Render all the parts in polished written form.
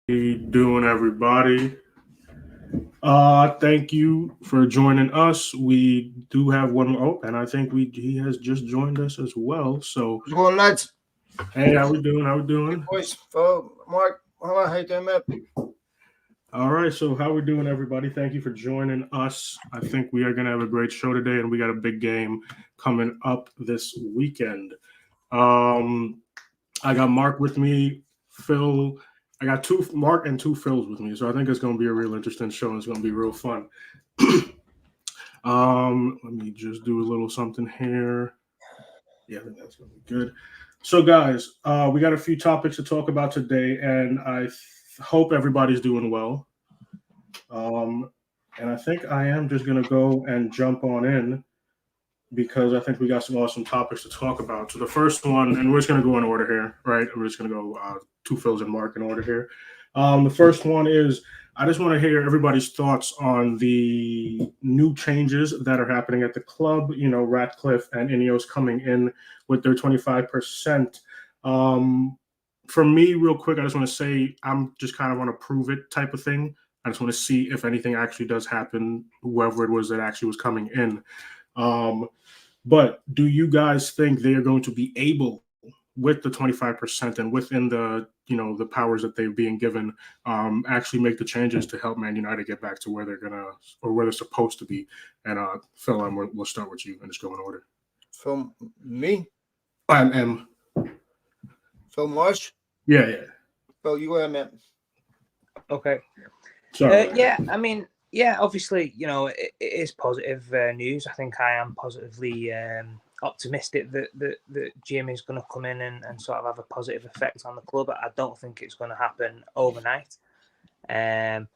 Doing, everybody? Thank you for joining us. We do have one. Oh, and I think we he has just joined us as well. So, What's going on, lads? hey, how we doing? How we Hey, doing? boys. Phil, Mark, how you doing, mate? All right. So, how we doing, everybody? Thank you for joining us. I think we are gonna have a great show today, and we got a big game coming up this weekend. Um, I got Mark with me, Phil. I got two Mark and two Phils with me, so I think it's gonna be a real interesting show. And it's gonna be real fun. Let me just do a little something here. Yeah, I think that's gonna be good. So, guys, we got a few topics to talk about today, and hope everybody's doing well. Um, and I think I am just gonna go and jump on in because I think we got some awesome topics to talk about. So the first one, and we're just gonna go in order here, right? We're just gonna go two Phils and Mark in order here. The first one is I just want to hear everybody's thoughts on the new changes that are happening at the club. You know, Ratcliffe and Ineos coming in with their 25%. Um, for me, real quick, I just want to say I'm just kind of on a prove it type of thing. I just want to see if anything actually does happen, whoever it was that actually was coming in. Um, but do you guys think they are going to be able, with the 25% and within the the powers that they're being given, actually make the changes to help Man United get back to where they're gonna or where they're supposed to be? And Phil, we'll start with you and just go in order. From me, M. Phil Marsh. Yeah. Phil, you go ahead, mate. Okay. Sorry. Obviously, it is positive news. I think I am positively optimistic that Jim is going to come in and sort of have a positive effect on the club. I don't think it's going to happen overnight. I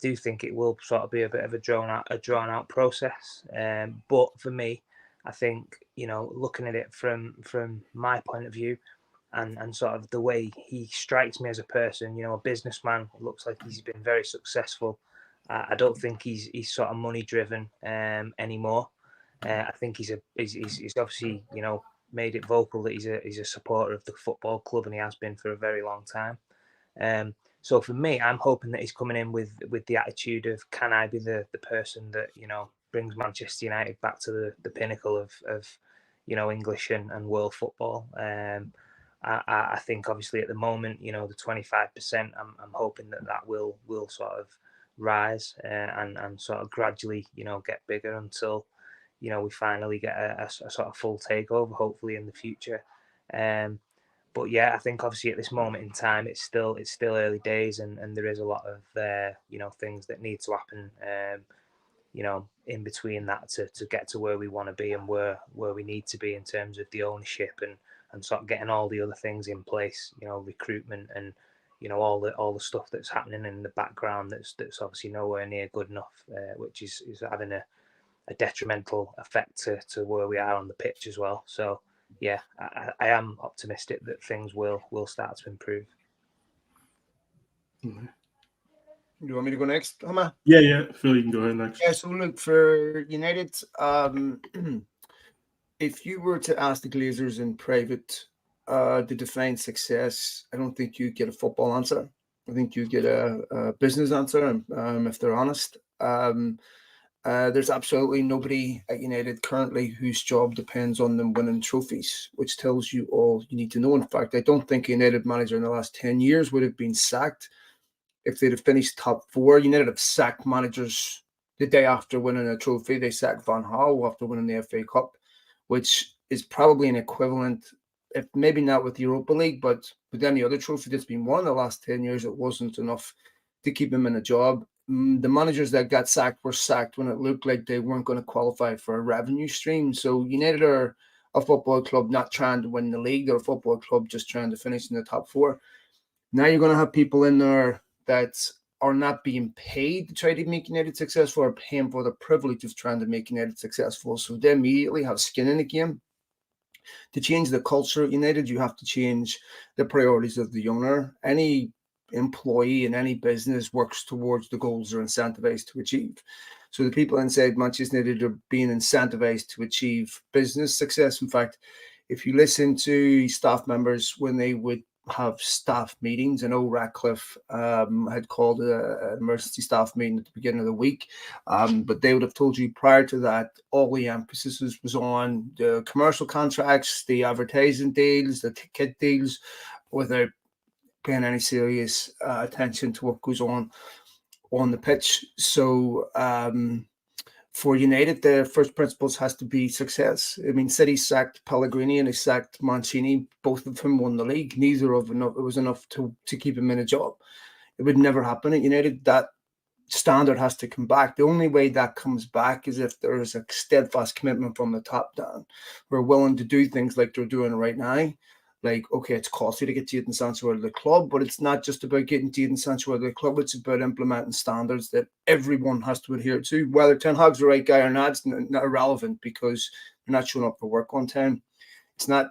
do think it will sort of be a bit of a drawn out process. But for me, I think looking at it from my point of view, and sort of the way he strikes me as a person, a businessman. It looks like he's been very successful. I don't think he's sort of money driven anymore. I think he's obviously made it vocal that he's a supporter of the football club, and he has been for a very long time. So for me, I'm hoping that he's coming in with the attitude of, can I be the person that brings Manchester United back to the pinnacle of English and world football. I think obviously at the moment, the 25%, I'm hoping that will sort of rise and sort of gradually, get bigger until, we finally get a sort of full takeover, hopefully in the future. But yeah, I think obviously at this moment in time, it's still early days, and there is a lot of things that need to happen, in between that to get to where we want to be and where we need to be in terms of the ownership and sort of getting all the other things in place, recruitment and all the stuff that's happening in the background that's obviously nowhere near good enough, which is having a detrimental effect to where we are on the pitch as well. So yeah, I am optimistic that things will start to improve. Mm-hmm. You want me to go next, Hamma? Yeah. Phil, you can go ahead next. Yeah, so look, for United, if you were to ask the Glazers in private to define success, I don't think you get a football answer. I think you get a business answer, if they're honest. There's absolutely nobody at United currently whose job depends on them winning trophies, which tells you all you need to know. In fact, I don't think a United manager in the last 10 years would have been sacked if they'd have finished top four. United have sacked managers the day after winning a trophy. They sacked Van Gaal after winning the FA Cup, which is probably an equivalent, if maybe not with the Europa League, but with any other trophy that's been won in the last 10 years, it wasn't enough to keep him in a job. The managers that got sacked were sacked when it looked like they weren't going to qualify for a revenue stream. So United are a football club not trying to win the league. They're a football club just trying to finish in the top four. Now you're going to have people in there that are not being paid to try to make United successful, or paying for the privilege of trying to make United successful. So they immediately have skin in the game. To change the culture at United, you have to change the priorities of the owner. Any employee in any business works towards the goals they're incentivized to achieve. So the people inside Manchester United are being incentivized to achieve business success. In fact, if you listen to staff members when they would have staff meetings. I know Ratcliffe had called an emergency staff meeting at the beginning of the week, but they would have told you prior to that all the emphasis was on the commercial contracts, the advertising deals, the ticket deals, without paying any serious attention to what goes on the pitch. So for United, the first principles has to be success. I mean, City sacked Pellegrini and they sacked Mancini. Both of them won the league. Neither of them it was enough to keep him in a job. It would never happen at United. That standard has to come back. The only way that comes back is if there is a steadfast commitment from the top down. We're willing to do things like they're doing right now. Like, okay, it's costly to get Jadon Sancho out of the club, but it's not just about getting Jadon Sancho out of the club. It's about implementing standards that everyone has to adhere to. Whether Ten Hag's the right guy or not, it's not irrelevant because they're not showing up for work on time. It's not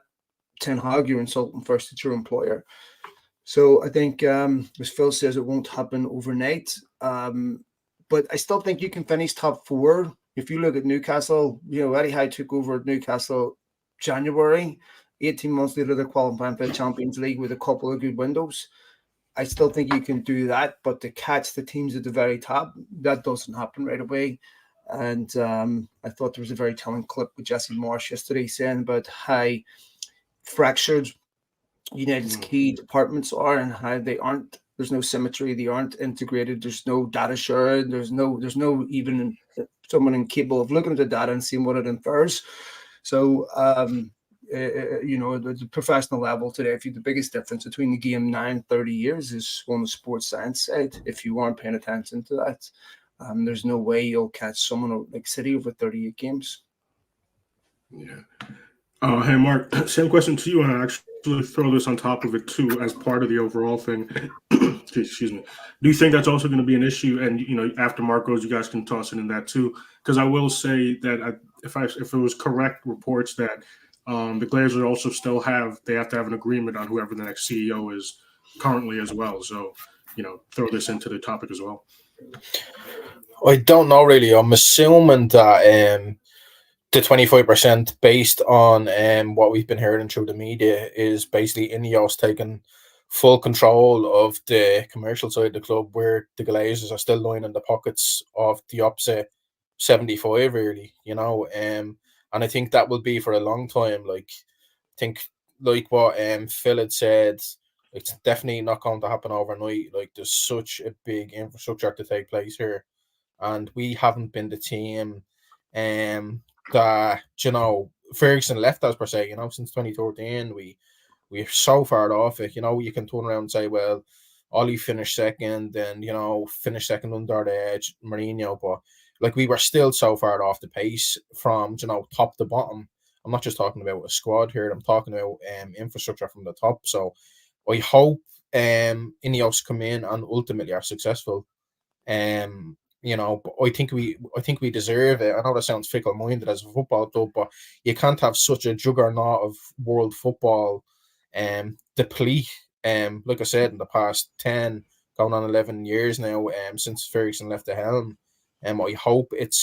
Ten Hag you're insulting first, it's your employer. So I think, as Phil says, it won't happen overnight. But I still think you can finish top four. If you look at Newcastle, Eddie Howe took over at Newcastle January. 18 months later, they're qualifying for the Champions League with a couple of good windows. I still think you can do that, but to catch the teams at the very top, that doesn't happen right away. And I thought there was a very telling clip with Jesse Marsh yesterday saying about how fractured United's key departments are and how they aren't. There's no symmetry. They aren't integrated. There's no data sharing. There's no even someone incapable of looking at the data and seeing what it infers. So, the professional level today, if the biggest difference between the game now and 30 years is on the sports science side. If you aren't paying attention to that, there's no way you'll catch someone like City over 38 games. Yeah. Hey, Mark, same question to you, and I actually throw this on top of it too as part of the overall thing. Excuse me. Do you think that's also going to be an issue? And after Mark goes, you guys can toss it in that too, because I will say that if it was correct reports that the Glazers also still have to have an agreement on whoever the next CEO is currently as well. So throw this into the topic as well. I don't know really. I'm assuming that the 25% based on what we've been hearing through the media is basically Ineos taking full control of the commercial side of the club, where the Glazers are still lying in the pockets of the opposite 75, really, and I think that will be for a long time. Like, I think, like what Phil had said, it's definitely not going to happen overnight. Like, there's such a big infrastructure to take place here, and we haven't been the team that Ferguson left us per se. Since 2013, we're so far off it. You can turn around and say, well, Ollie finished second, and finished second under Mourinho, but like, we were still so far off the pace from top to bottom. I'm not just talking about a squad here. I'm talking about infrastructure from the top. So I hope Ineos come in and ultimately are successful. But I think we deserve it. I know that sounds fickle-minded as a football club, but you can't have such a juggernaut of world football deplete. Like I said, in the past 10, going on 11 years now, since Ferguson left the helm. I hope it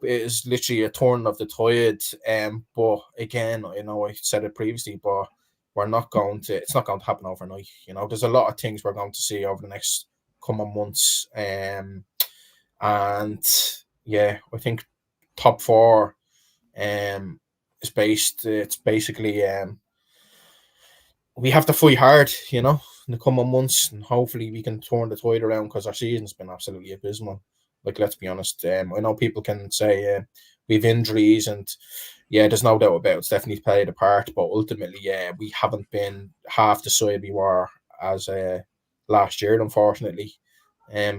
is literally a turn of the tide. But again, I said it previously, but it's not going to happen overnight. There's a lot of things we're going to see over the next coming months. And yeah, I think top four it's basically we have to fight hard, in the coming months, and hopefully we can turn the tide around, because our season's been absolutely abysmal. Like, let's be honest. I know people can say we've injuries, and there's no doubt about it. It's definitely played a part, but ultimately, we haven't been half the side we were as last year, unfortunately.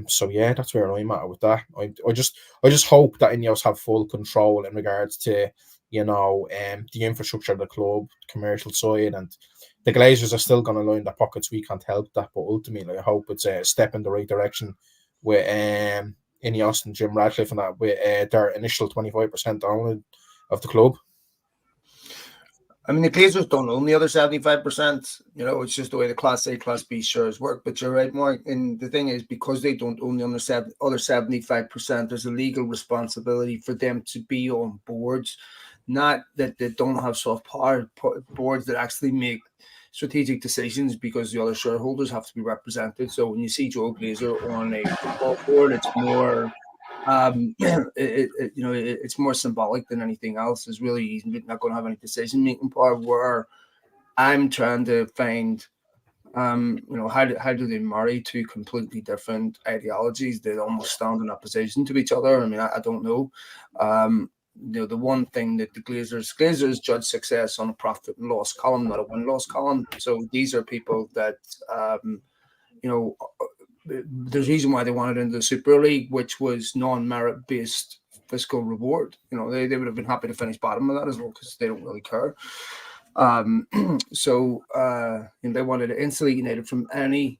So that's where I'm at with that. I just hope that Ineos have full control in regards to the infrastructure of the club, commercial side, and the Glazers are still going to line their pockets. We can't help that, but ultimately, I hope it's a step in the right direction with Ineos and Jim Radcliffe and that, with their initial 25% ownership of the club. I mean, the Glazers don't own the other 75%. It's just the way the Class A, Class B shares work. But you're right, Mark. And the thing is, because they don't own the other 75%, there's a legal responsibility for them to be on boards. Not that they don't have soft power boards that actually make strategic decisions because the other shareholders have to be represented. So when you see Joe Glazer on a football board, it's more it's more symbolic than anything else. It's really, he's not going to have any decision making power. Where I'm trying to find how do they marry two completely different ideologies that almost stand in opposition to each other? I mean, I don't know. The one thing that the Glazers judge success on a profit and loss column, not a win-loss column. So these are people that there's a reason why they wanted into the Super League, which was non-merit based fiscal reward. They would have been happy to finish bottom of that as well because they don't really care. So they wanted to insulate United from any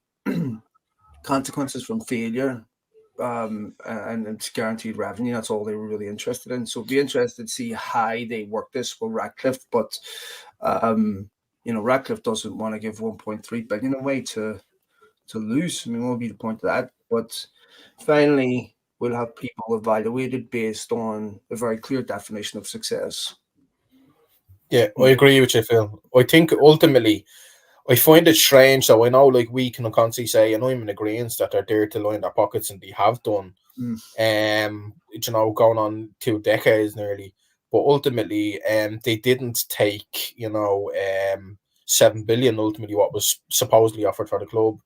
consequences from failure, and it's guaranteed revenue. That's all they were really interested in. So be interested to see how they work this with Ratcliffe. But Ratcliffe doesn't want to give 1.3 billion away to lose. I mean, what would be the point of that? But finally, we'll have people evaluated based on a very clear definition of success. Yeah, I agree with you, Phil. I think ultimately, I find it strange. So I know, like, we can constantly say, and I'm in agreement that they're there to line their pockets, and they have done. Going on 2 decades nearly. But ultimately, they didn't take 7 billion. Ultimately, what was supposedly offered for the club.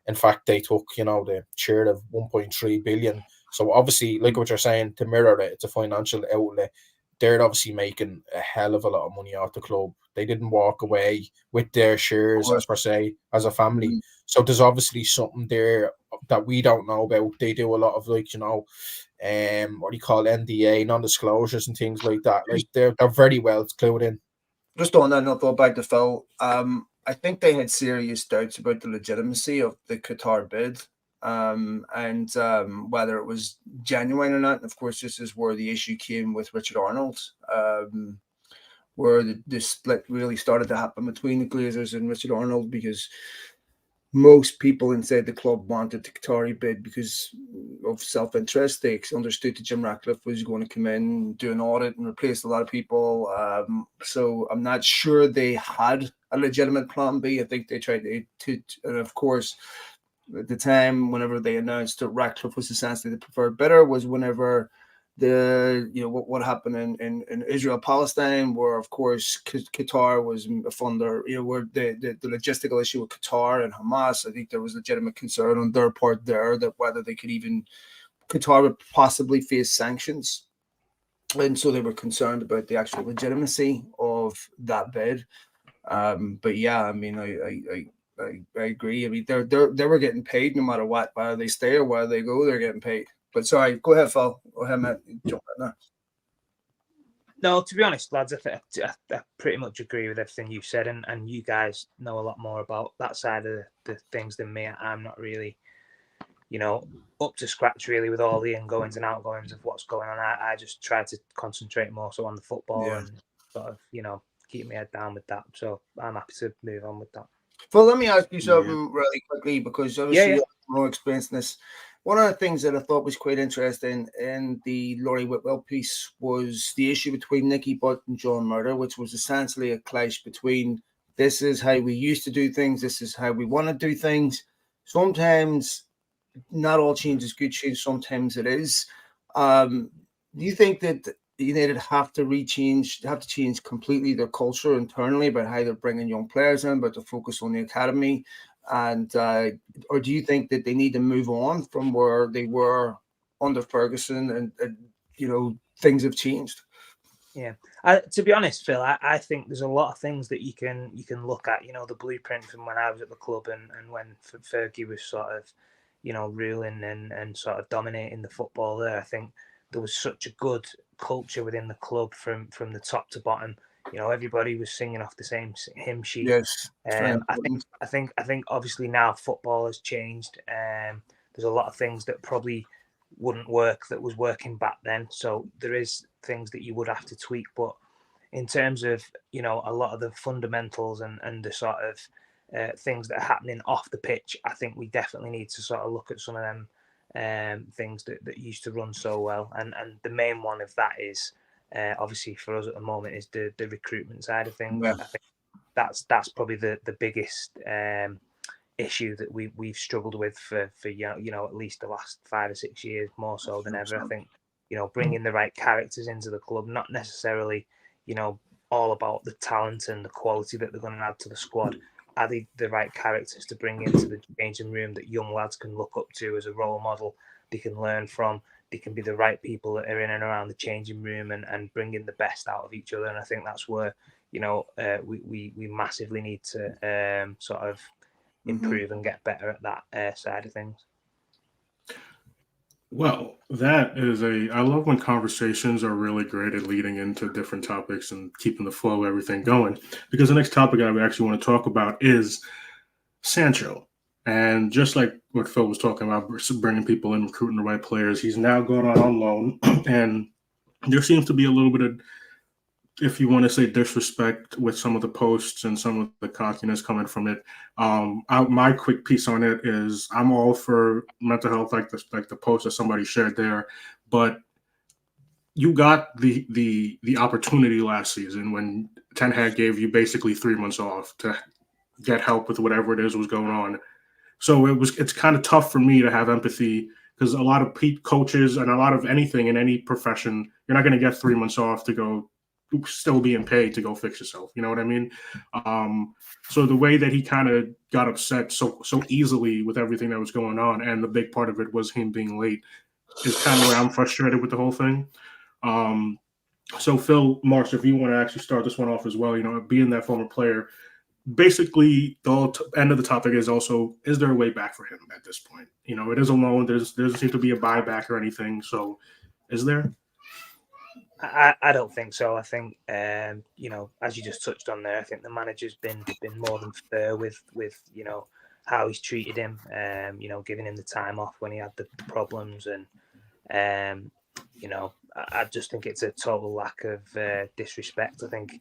In fact, they took the share of 1.3 billion. So obviously, like what you're saying, to mirror it, it's a financial outlet. They're obviously making a hell of a lot of money off the club. They didn't walk away with their shares, as per se, as a family. So there's obviously something there that we don't know about. They do a lot of what do you call NDA, non-disclosures and things like that. Like they're very well clued in. Just on that, not go back to Phil. I think they had serious doubts about the legitimacy of the Qatar bid. And whether it was genuine or not. And of course, this is where the issue came with Richard Arnold, where the split really started to happen between the Glazers and Richard Arnold, because most people inside the club wanted the Qatari bid because of self-interest. They understood that Jim Ratcliffe was going to come in, do an audit and replace a lot of people. So I'm not sure they had a legitimate plan B. I think they tried to and of course, at the time, whenever they announced that Ratcliffe was essentially the preferred bidder, was whenever what happened in Israel Palestine, where of course Qatar was a funder, where the logistical issue with Qatar and Hamas. I think there was legitimate concern on their part there that whether they could Qatar would possibly face sanctions, and so they were concerned about the actual legitimacy of that bid. But yeah, I mean, I agree. I mean, they were getting paid no matter what, whether they stay or whether they go, they're getting paid. But sorry, go ahead, Phil. Go ahead, Matt. Jump in there. No, to be honest, lads, I pretty much agree with everything you've said, and you guys know a lot more about that side of the things than me. I'm not really, up to scratch really with all the ingoings and outgoings of what's going on. I just try to concentrate more so on the football and sort of, keep my head down with that. So I'm happy to move on with that. Well, let me ask you something really quickly, because obviously you have more experience in this. One of the things that I thought was quite interesting in the Laurie Whitwell piece was the issue between Nicky Butt and John Murder, which was essentially a clash between this is how we used to do things, this is how we want to do things. Sometimes not all change is good change, sometimes it is. Do you think that United have to change completely their culture internally about how they're bringing young players in, about the focus on the academy? And or do you think that they need to move on from where they were under Ferguson and things have changed? Yeah, to be honest, Phil, I think there's a lot of things that you can look at. The blueprint from when I was at the club and when Fergie was sort of, ruling and sort of dominating the football there. I think there was such a good culture within the club from the top to bottom. Everybody was singing off the same hymn sheet. Yes. I think obviously now football has changed. There's a lot of things that probably wouldn't work that was working back then. So there is things that you would have to tweak. But in terms of, a lot of the fundamentals and the sort of things that are happening off the pitch, I think we definitely need to sort of look at some of them things that used to run so well. And the main one of that is, obviously for us at the moment, is the recruitment side of things. Yeah. I think that's probably the biggest issue that we've struggled with for at least the last 5 or 6 years, more so than ever. I think bringing the right characters into the club, not necessarily all about the talent and the quality that they're going to add to the squad. Are they the right characters to bring into the changing room that young lads can look up to as a role model, they can learn from, they can be the right people that are in and around the changing room and bringing the best out of each other. And I think that's where we massively need to sort of improve and get better at that side of things. Well, that is I love when conversations are really great at leading into different topics and keeping the flow of everything going. Because the next topic I actually want to talk about is Sancho. And just like what Phil was talking about, bringing people in, recruiting the right players, he's now going on loan. And there seems to be a little bit of, if you want to say, disrespect with some of the posts and some of the cockiness coming from it. My quick piece on it is I'm all for mental health, like the post that somebody shared there, but you got the opportunity last season when Ten Hag gave you basically 3 months off to get help with whatever it is was going on. So it's kind of tough for me to have empathy, because a lot of coaches and a lot of anything in any profession, you're not going to get 3 months off to go still being paid to go fix yourself. You know what I mean? So the way that he kind of got upset so easily with everything that was going on, and the big part of it was him being late, is kind of where I'm frustrated with the whole thing. So Phil Marsh, if you want to actually start this one off as well, being that former player, basically the whole end of the topic is also, is there a way back for him at this point? It is a loan. There doesn't seem to be a buyback or anything. So is there? I don't think so. I think as you just touched on there, I think the manager's been more than fair with how he's treated him. Giving him the time off when he had the problems, and I just think it's a total lack of disrespect. I think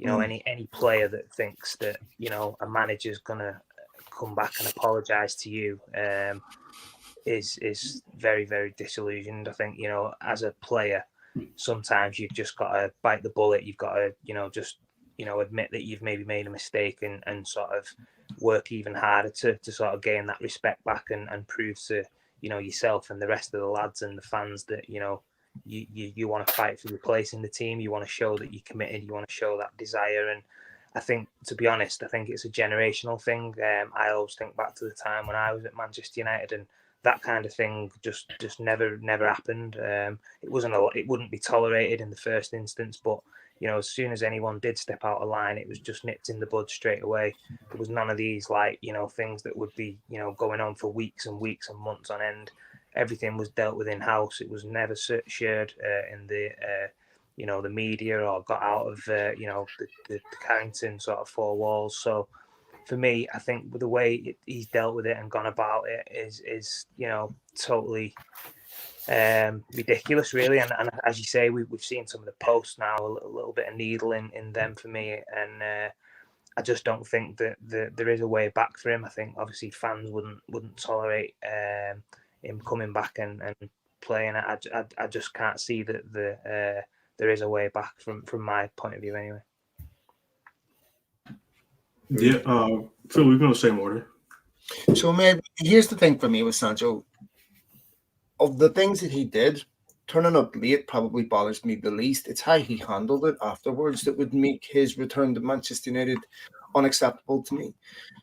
any player that thinks that a manager's gonna come back and apologise to you is very, very disillusioned. I think as a player, sometimes you've just got to bite the bullet. You've got to, just, admit that you've maybe made a mistake and sort of work even harder to sort of gain that respect back and prove to, yourself and the rest of the lads and the fans that, you want to fight for your place in the team. You want to show that you're committed. You want to show that desire. And I think, to be honest, I think it's a generational thing. I always think back to the time when I was at Manchester United, and that kind of thing just never happened. It wouldn't be tolerated in the first instance, but as soon as anyone did step out of line, it was just nipped in the bud straight away. There was none of these things that would be going on for weeks and weeks and months on end. Everything was dealt with in house. It was never shared in the media or got out of the Carrington sort of four walls. So for me, I think the way he's dealt with it and gone about it is totally ridiculous, really. And as you say, we've seen some of the posts now, a little bit of needle in them for me. And I just don't think that there is a way back for him. I think obviously fans wouldn't tolerate him coming back and playing. I just can't see that there is a way back from my point of view, anyway. Yeah, Phil, we're going to say more. So, man, here's the thing for me with Sancho. Of the things that he did, turning up late probably bothers me the least. It's how he handled it afterwards that would make his return to Manchester United unacceptable to me.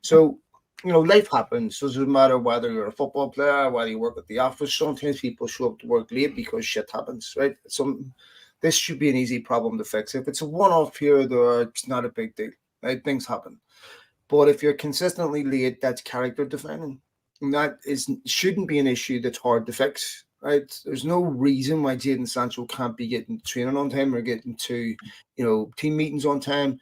So, life happens. So it doesn't matter whether you're a football player, whether you work at the office. Sometimes people show up to work late because shit happens, right? This should be an easy problem to fix. If it's a one-off here or there, it's not a big deal, right? Things happen. But if you're consistently late, that's character defining. And that shouldn't be an issue that's hard to fix, right? There's no reason why Jadon Sancho can't be getting training on time or getting to, team meetings on time.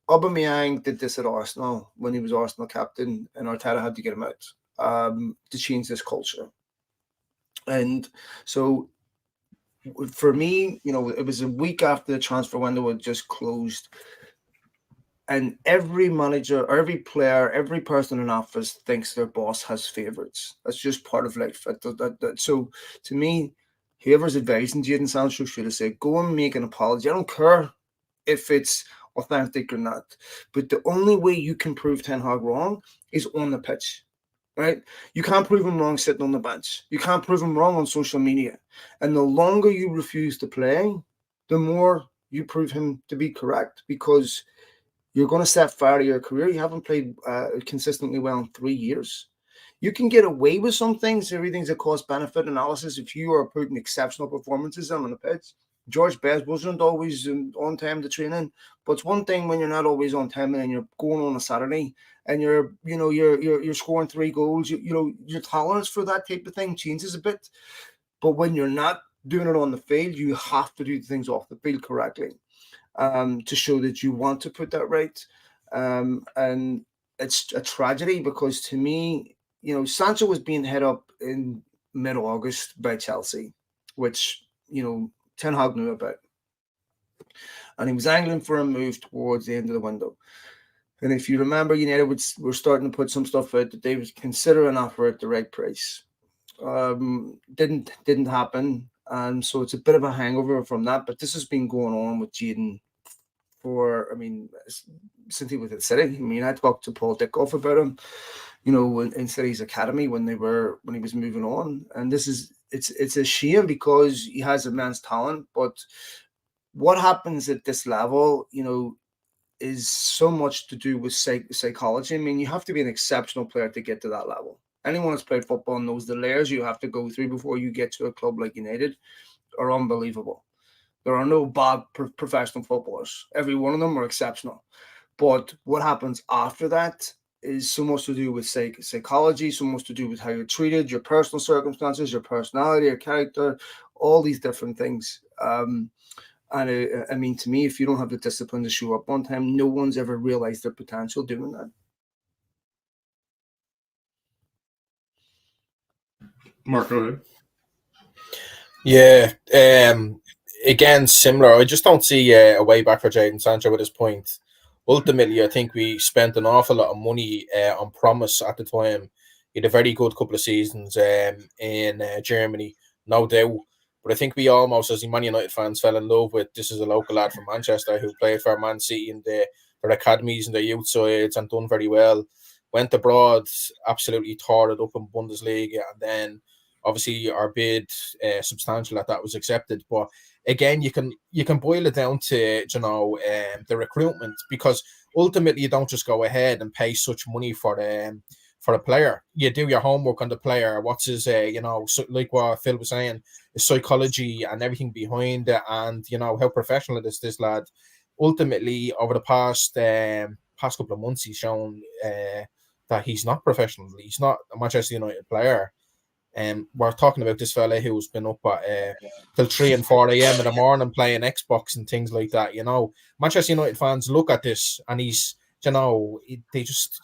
Aubameyang did this at Arsenal when he was Arsenal captain, and Arteta had to get him out to change this culture. And so for me, it was a week after the transfer window had just closed. And every manager, or every player, every person in office thinks their boss has favorites. That's just part of life. So to me, whoever's advising Jadon Sancho should have said, go and make an apology. I don't care if it's authentic or not. But the only way you can prove Ten Hag wrong is on the pitch, right? You can't prove him wrong sitting on the bench. You can't prove him wrong on social media. And the longer you refuse to play, the more you prove him to be correct, because you're going to set fire to your career. You haven't played consistently well in 3 years. You can get away with some things. Everything's a cost-benefit analysis. If you are putting exceptional performances on the pitch, George Best wasn't always on time to training, but it's one thing when you're not always on time and you're going on a Saturday and you're scoring 3 goals. Your tolerance for that type of thing changes a bit. But when you're not doing it on the field, you have to do things off the field correctly to show that you want to put that right. And it's a tragedy because, to me, Sancho was being hit up in mid-August by Chelsea, which, Ten Hag knew about. And he was angling for a move towards the end of the window. And if you remember, United were starting to put some stuff out that they would consider an offer at the right price. Didn't happen. And so it's a bit of a hangover from that. But this has been going on with Jadon since he was at City. I talked to Paul Dickoff about him, in City's academy when he was moving on. And it's a shame because he has immense talent. But what happens at this level, is so much to do with psychology. You have to be an exceptional player to get to that level. Anyone who's played football knows the layers you have to go through before you get to a club like United are unbelievable. There are no bad professional footballers. Every one of them are exceptional. But what happens after that is so much to do with psychology, so much to do with how you're treated, your personal circumstances, your personality, your character, all these different things. To me, if you don't have the discipline to show up on time, no one's ever realized their potential doing that. Mark, go ahead. Yeah. Again, similar. I just don't see a way back for Jadon Sancho at this point. Ultimately, I think we spent an awful lot of money on promise at the time. He had a very good couple of seasons in Germany, no doubt. But I think we almost, as Man United fans, fell in love with this is a local lad from Manchester who played for Man City in their academies and their youth sides and done very well. Went abroad, absolutely tore it up in Bundesliga, and then obviously our bid substantial that was accepted. But again, you can boil it down to the recruitment, because ultimately you don't just go ahead and pay such money for a player. You do your homework on the player. What's his like what Phil was saying, the psychology and everything behind it, and how professional it is. This lad, ultimately, over the past couple of months, he's shown that he's not professional. He's not a Manchester United player. We're talking about this fella who's been up at till 3 and 4 a.m. in the morning playing Xbox and things like that. Manchester United fans look at this and he's, they just,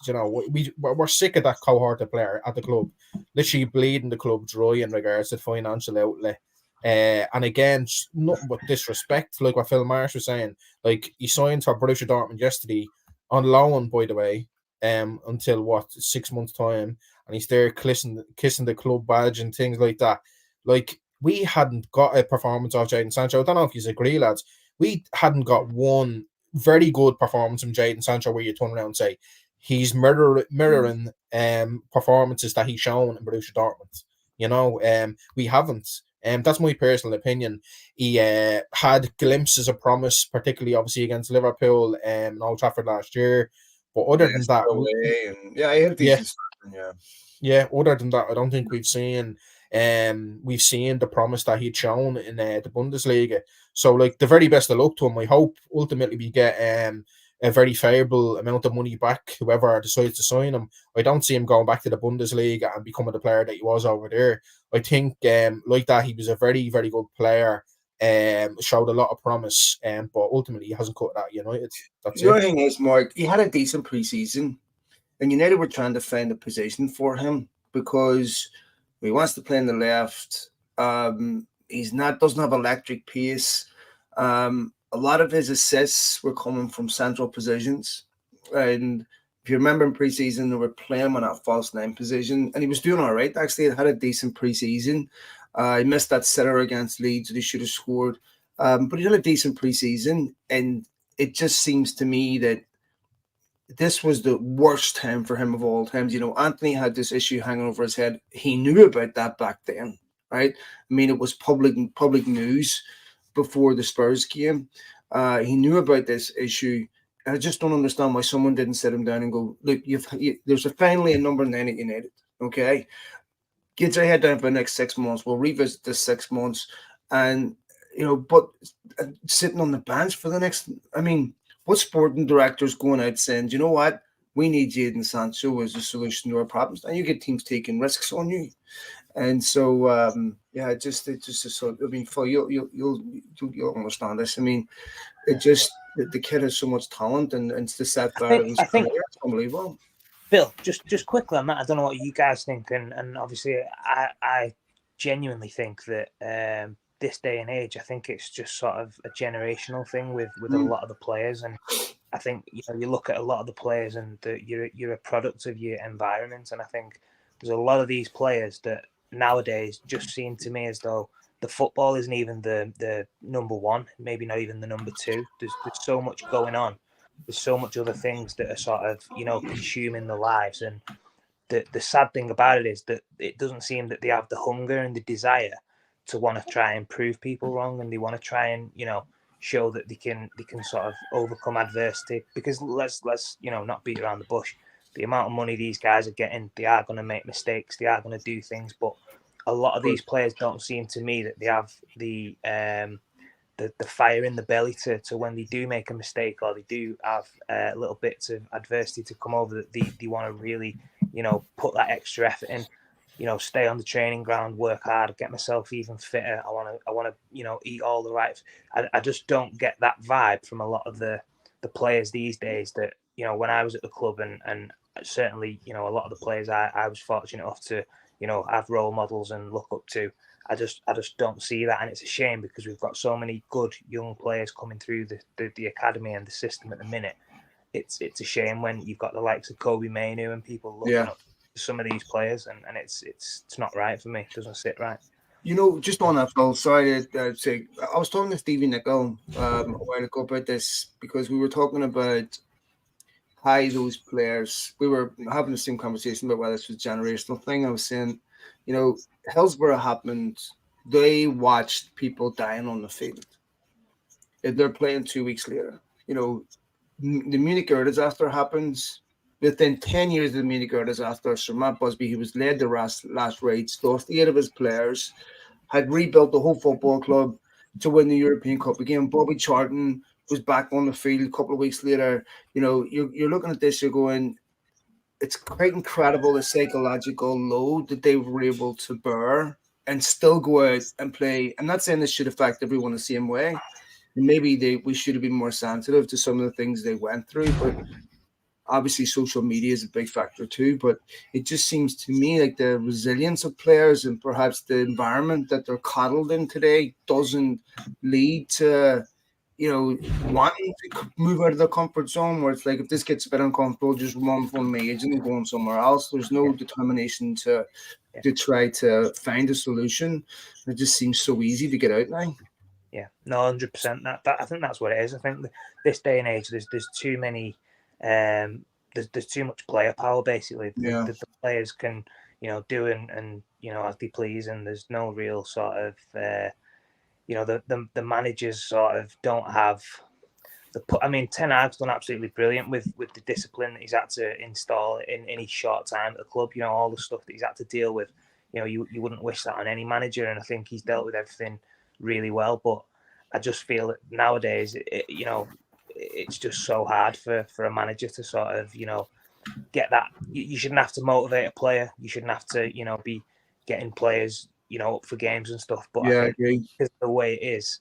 we're sick of that cohorted player at the club, literally bleeding the club dry in regards to financial outlet. And again, nothing but disrespect, like what Phil Marsh was saying. Like, he signed for Borussia Dortmund yesterday on loan, by the way, until 6 months' time, and he's there kissing the club badge and things like that. Like, we hadn't got a performance of Jadon Sancho. I don't know if you agree, lads. We hadn't got one very good performance from Jadon Sancho where you turn around and say he's mirroring performances that he's shown in Borussia Dortmund. We haven't. That's my personal opinion. He had glimpses of promise, particularly obviously against Liverpool in Old Trafford last year. But other than that, I had a decent other than that, I don't think we've seen the promise that he'd shown in the Bundesliga. So, like, the very best of luck to him. I hope ultimately we get a very favourable amount of money back, whoever decides to sign him. I don't see him going back to the Bundesliga and becoming the player that he was over there. I think, like that, he was a very, very good player. Showed a lot of promise, but ultimately he hasn't cut that United. That's the other thing is, Mark, he had a decent pre-season, and United were trying to find a position for him because he wants to play in the left. Doesn't have electric pace. A lot of his assists were coming from central positions, and if you remember in pre-season, they were playing him in that false 9 position, and he was doing all right. Actually, he had a decent pre-season. He missed that sitter against Leeds that he should have scored, but he had a decent pre-season, and it just seems to me that this was the worst time for him of all times. You know, Anthony had this issue hanging over his head. He knew about that back then, right? I mean, it was public news before the Spurs game. He knew about this issue. And I just don't understand why someone didn't sit him down and go, look, there's finally a number 9 at United, okay? Get your head down for the next 6 months. We'll revisit this 6 months. And, you know, but sitting on the bench for the next, I mean, what sporting director's going out saying, you know what, we need Jadon Sancho as a solution to our problems, and you get teams taking risks on you, and so it just is so. I mean, Phil, you'll understand this. I mean, it just the kid has so much talent, and it's the setback of his career. It's unbelievable. Phil, just quickly on that, I don't know what you guys think, and obviously, I genuinely think that. This day and age, I think it's just sort of a generational thing with a lot of the players, and I think you look at a lot of the players, and you're a product of your environment, and I think there's a lot of these players that nowadays just seem to me as though the football isn't even the number one, maybe not even the number two. There's so much going on. There's so much other things that are sort of consuming their lives, and the sad thing about it is that it doesn't seem that they have the hunger and the desire to want to try and prove people wrong, and they want to try and show that they can sort of overcome adversity. Because let's not beat around the bush. The amount of money these guys are getting, they are going to make mistakes, they are going to do things, but a lot of these players don't seem to me that they have the fire in the belly to when they do make a mistake, or they do have little bits of adversity to come over, that they want to really put that extra effort in. Stay on the training ground, work hard, get myself even fitter. I want to, eat all the right. I just don't get that vibe from a lot of the players these days. That when I was at the club, and certainly a lot of the players I was fortunate enough to have role models and look up to. I just don't see that, and it's a shame because we've got so many good young players coming through the academy and the system at the minute. It's a shame when you've got the likes of Kobe Mainu and people looking up some of these players, and it's not right for me. It doesn't sit right. Just on that, Phil, sorry to say, I was talking to Stevie Nicol a while ago about this, because we were talking about how those players, we were having the same conversation about whether this was a generational thing. I was saying, Hillsborough happened, they watched people dying on the field. They're playing 2 weeks later. The Munich Air disaster happens. Within 10 years of the Munich Air disaster, Sir Matt Busby, who was led the last raids, lost 8 of his players, had rebuilt the whole football club to win the European Cup again. Bobby Charlton was back on the field a couple of weeks later. You're looking at this, you're going, it's quite incredible the psychological load that they were able to bear and still go out and play. I'm not saying this should affect everyone the same way. Maybe we should have been more sensitive to some of the things they went through, but obviously social media is a big factor too. But it just seems to me like the resilience of players and perhaps the environment that they're coddled in today doesn't lead to, wanting to move out of their comfort zone, where it's like, if this gets a bit uncomfortable, just run from my agent and going somewhere else. There's no determination to try to find a solution. It just seems so easy to get out now. Yeah, no, 100%. That I think that's what it is. I think this day and age, there's too many. There's too much player power. Basically, the players can do and as they please, and there's no real sort of the managers sort of don't have Ten Hag's done absolutely brilliant with the discipline that he's had to install in his short time at the club. All the stuff that he's had to deal with. You wouldn't wish that on any manager, and I think he's dealt with everything really well. But I just feel that nowadays, it's just so hard for a manager to sort of get that. You shouldn't have to motivate a player. You shouldn't have to be getting players up for games and stuff. But I think because of the way it is,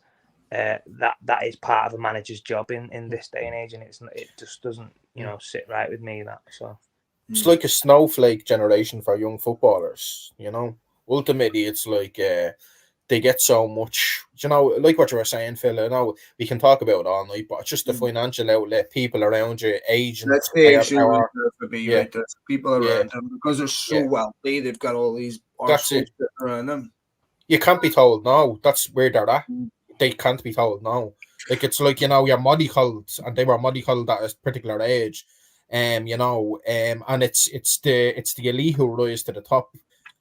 that is part of a manager's job in this day and age, and it just doesn't sit right with me. That so it's like a snowflake generation for young footballers. Ultimately, it's like they get so much, like what you were saying, Phil. We can talk about it all night, but it's just the financial outlet, people around you, agents. That's the issue for me, right? There's people around them, because they're so wealthy, they've got all these arseholes around them. You can't be told no. That's where they're at. They can't be told no. Like it's like, you know, you're mollycoddled, and they were mollycoddled at a particular age. And it's the elite who rise to the top.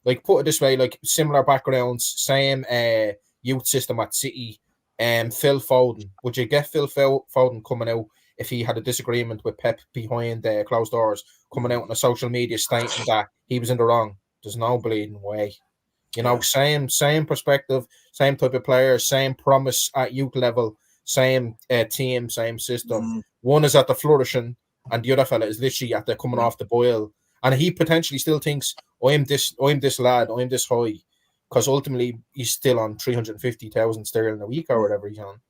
Like, put it this way, like similar backgrounds, same youth system at City. Phil Foden. Would you get Phil Foden coming out if he had a disagreement with Pep behind closed doors, coming out on the social media stating that he was in the wrong? There's no bleeding way. You know, same perspective, same type of player, same promise at youth level, same team, same system. One is at the flourishing, and the other fella is literally at the coming off the boil. And he potentially still thinks, I'm this lad, I'm this high, because ultimately he's still on 350,000 sterling a week or whatever he's on.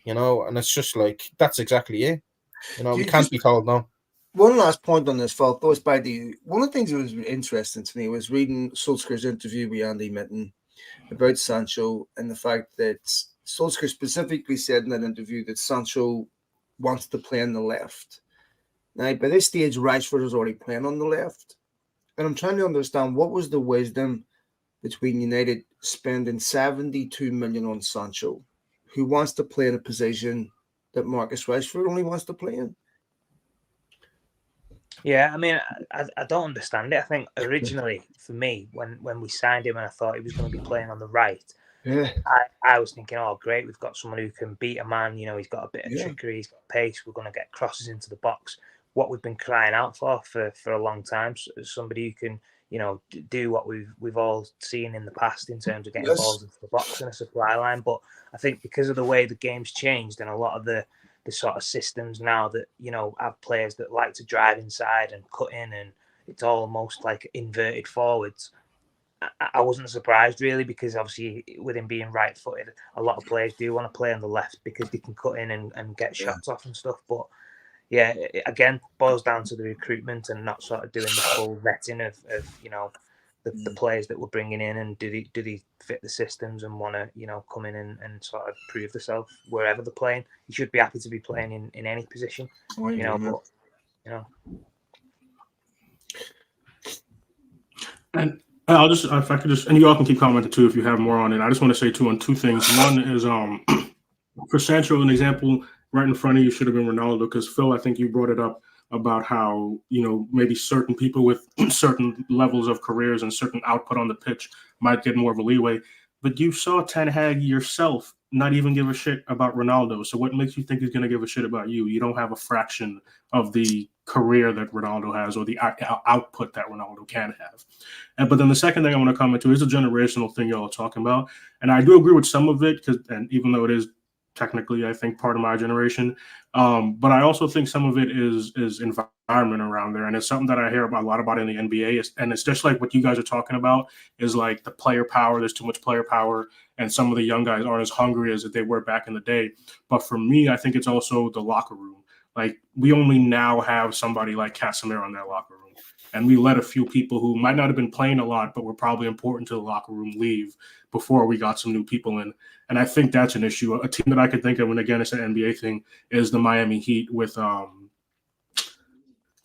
You know, and it's just like, that's exactly it. You know, we can't be told no. One last point on this, Phil. One of the things that was interesting to me was reading Solskjaer's interview with Andy Minton about Sancho, and the fact that Solskjaer specifically said in that interview that Sancho wants to play on the left. Now, by this stage, Rashford is already playing on the left. And I'm trying to understand what was the wisdom between United spending 72 million on Sancho, who wants to play in a position that Marcus Rashford only wants to play in. Yeah, I mean, I don't understand it. I think originally for me, when we signed him and I thought he was going to be playing on the right, I was thinking, oh, great, we've got someone who can beat a man. You know, he's got a bit of trickery, he's got pace. We're going to get crosses into the box. What we've been crying out for a long time, somebody who can, you know, do what we've all seen in the past in terms of getting balls into the box and a supply line. But I think because of the way the game's changed and a lot of the sort of systems now that, you know, have players that like to drive inside and cut in, and it's almost like inverted forwards. I wasn't surprised really, because obviously with him being right-footed, a lot of players do want to play on the left because they can cut in and get shots off and stuff. But yeah, it again boils down to the recruitment and not sort of doing the full vetting of you know, the players that we're bringing in, and do they fit the systems and want to, you know, come in and sort of prove themselves wherever they're playing. You should be happy to be playing in any position, you know. But you know, and I'll just, if I could just, and you all can keep commenting too if you have more on it. I just want to say on two things. One is for Sancho, an example right in front of you should have been Ronaldo, because Phil, I think you brought it up about how, you know, maybe certain people with certain levels of careers and certain output on the pitch might get more of a leeway. But you saw Ten Hag yourself not even give a shit about Ronaldo. So what makes you think he's going to give a shit about you? You don't have a fraction of the career that Ronaldo has or the output that Ronaldo can have. But then the second thing I want to comment to is a generational thing y'all are talking about. And I do agree with some of it, and even though it is technically, I think, part of my generation. But I also think some of it is environment around there. And it's something that I hear about a lot about in the NBA. And it's just like what you guys are talking about is like the player power. There's too much player power. And some of the young guys aren't as hungry as they were back in the day. But for me, I think it's also the locker room. Like, we only now have somebody like Casemiro in that locker room. And we let a few people who might not have been playing a lot, but were probably important to the locker room leave before we got some new people in. And I think that's an issue. A team that I could think of, and again, it's an NBA thing, is the Miami Heat with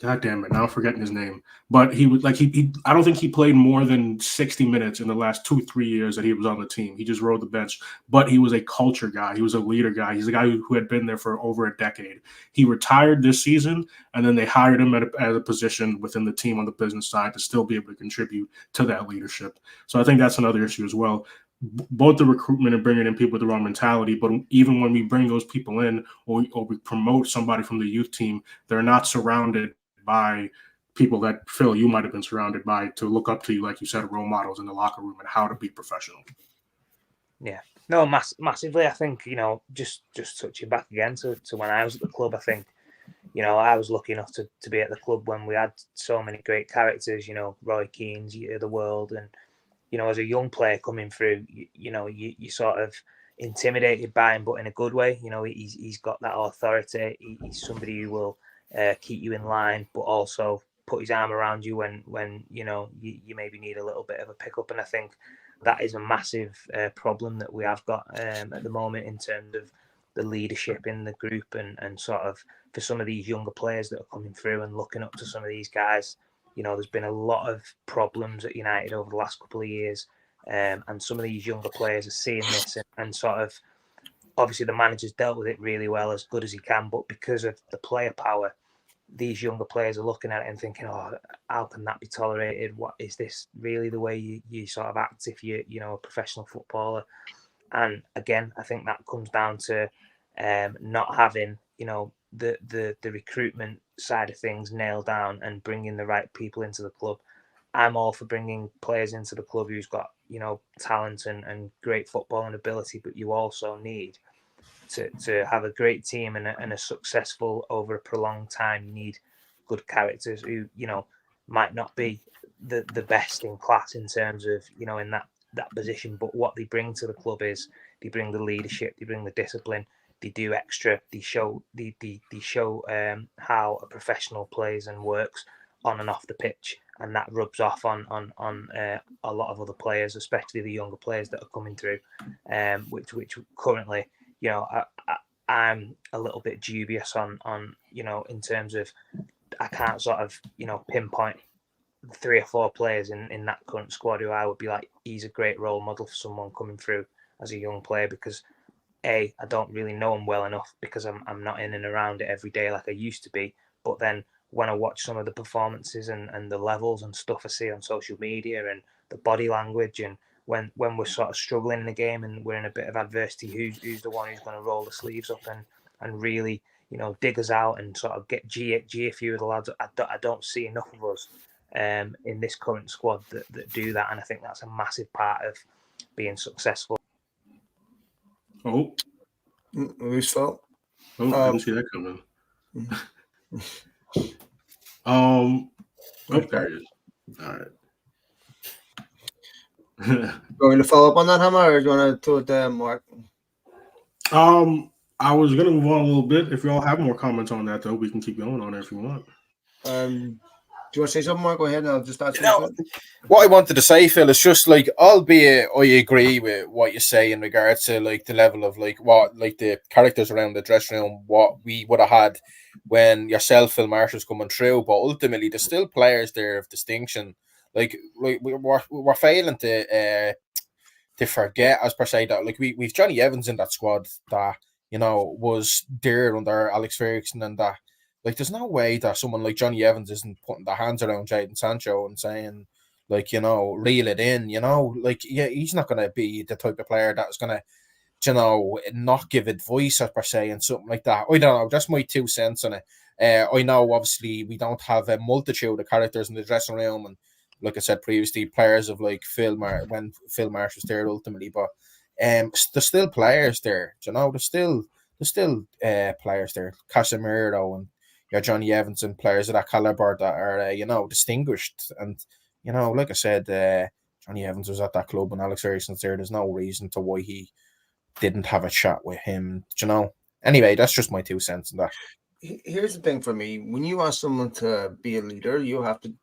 God damn it, now I'm forgetting his name. But he was like he I don't think he played more than 60 minutes in the last 2-3 years that he was on the team. He just rode the bench. But he was a culture guy. He was a leader guy. He's a guy who had been there for over a decade. He retired this season, and then they hired him at a position within the team on the business side to still be able to contribute to that leadership. So I think that's another issue as well. Both the recruitment and bringing in people with the wrong mentality, but even when we bring those people in or we promote somebody from the youth team, they're not surrounded by people that, Phil, you might have been surrounded by to look up to you, like you said, role models in the locker room and how to be professional. Yeah, no, massively. I think, you know, just touching back again to when I was at the club, I think, you know, I was lucky enough to be at the club when we had so many great characters, you know, Roy Keane's Year of the World. And, you know, as a young player coming through, you know, you sort of intimidated by him, but in a good way. You know, he's got that authority. He's somebody who will keep you in line, but also put his arm around you when you know you maybe need a little bit of a pickup. And I think that is a massive problem that we have got at the moment in terms of the leadership in the group, and sort of for some of these younger players that are coming through and looking up to some of these guys. You know, there's been a lot of problems at United over the last couple of years, and some of these younger players are seeing this and sort of obviously the manager's dealt with it really well, as good as he can, but because of the player power, these younger players are looking at it and thinking, oh, how can that be tolerated? What is this really the way you sort of act if you're a professional footballer? And again, I think that comes down to not having the recruitment side of things nailed down and bringing the right people into the club. I'm all for bringing players into the club who's got talent and great footballing ability, but you also need to have a great team and a successful over a prolonged time. You need good characters who might not be the best in class in terms of in that position, but what they bring to the club is they bring the leadership, they bring the discipline, they do extra, they show how a professional plays and works on and off the pitch, and that rubs off on a lot of other players, especially the younger players that are coming through, which currently I'm a little bit dubious on in terms of I can't sort of pinpoint 3 or 4 players in that current squad who I would be like, he's a great role model for someone coming through as a young player, because I don't really know him well enough because I'm not in and around it every day like I used to be. But then when I watch some of the performances and the levels and stuff I see on social media and the body language, and when we're sort of struggling in the game and we're in a bit of adversity, who's the one who's going to roll the sleeves up and really dig us out and sort of get G a few of the lads. I don't see enough of us in this current squad that do that, and I think that's a massive part of being successful. Oh, Whose fault? I didn't see that coming. Oh, there it is. All right. You want to follow up on that, Hamma, or do you want to throw it there, Mark? I was gonna move on a little bit. If y'all have more comments on that, though, we can keep going on it if you want. Do you want to say something, Mark? Go ahead, and I'll just add something. What I wanted to say, Phil, is just like, albeit I agree with what you say in regards to like the level of like what like the characters around the dressing room, what we would have had when yourself, Phil Marsh, was coming through, but ultimately there's still players there of distinction. Like we're failing to forget, as per se, that like we've Johnny Evans in that squad that was there under Alex Ferguson, and that like there's no way that someone like Johnny Evans isn't putting their hands around Jadon Sancho and saying like reel it in, like he's not going to be the type of player that's going to not give advice, as per se, and something like that. I don't know, that's my 2 cents on it. I know obviously we don't have a multitude of characters in the dressing room, and like I said previously, players of like when Phil Marsh was there ultimately, but there's still players there. There's still players there, Casemiro and your Johnny Evans and players of that caliber that are distinguished. And like I said, Johnny Evans was at that club when Alex Ferguson's there. There's no reason to why he didn't have a chat with him. Anyway, that's just my 2 cents on that. Here's the thing for me: when you ask someone to be a leader, you have to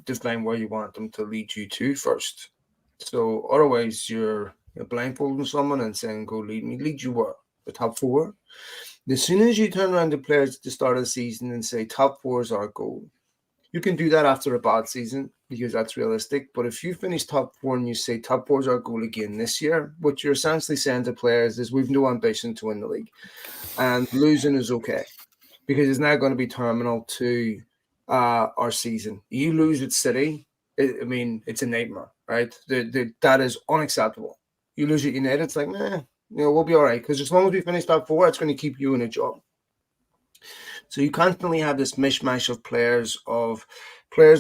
define where you want them to lead you to first. So otherwise, you're blindfolding someone and saying, "Go lead me." Lead you where? The top 4. As soon as you turn around to players at the start of the season and say top 4 is our goal, you can do that after a bad season because that's realistic. But if you finish top 4 and you say top 4 is our goal again this year, what you're essentially saying to players is we've no ambition to win the league, and losing is okay because it's not going to be terminal to our season. You lose at City, it's a nightmare, right? That is unacceptable. You lose at United, it's like, we'll be all right because as long as we finish top 4, it's going to keep you in a job. So you constantly have this mishmash of players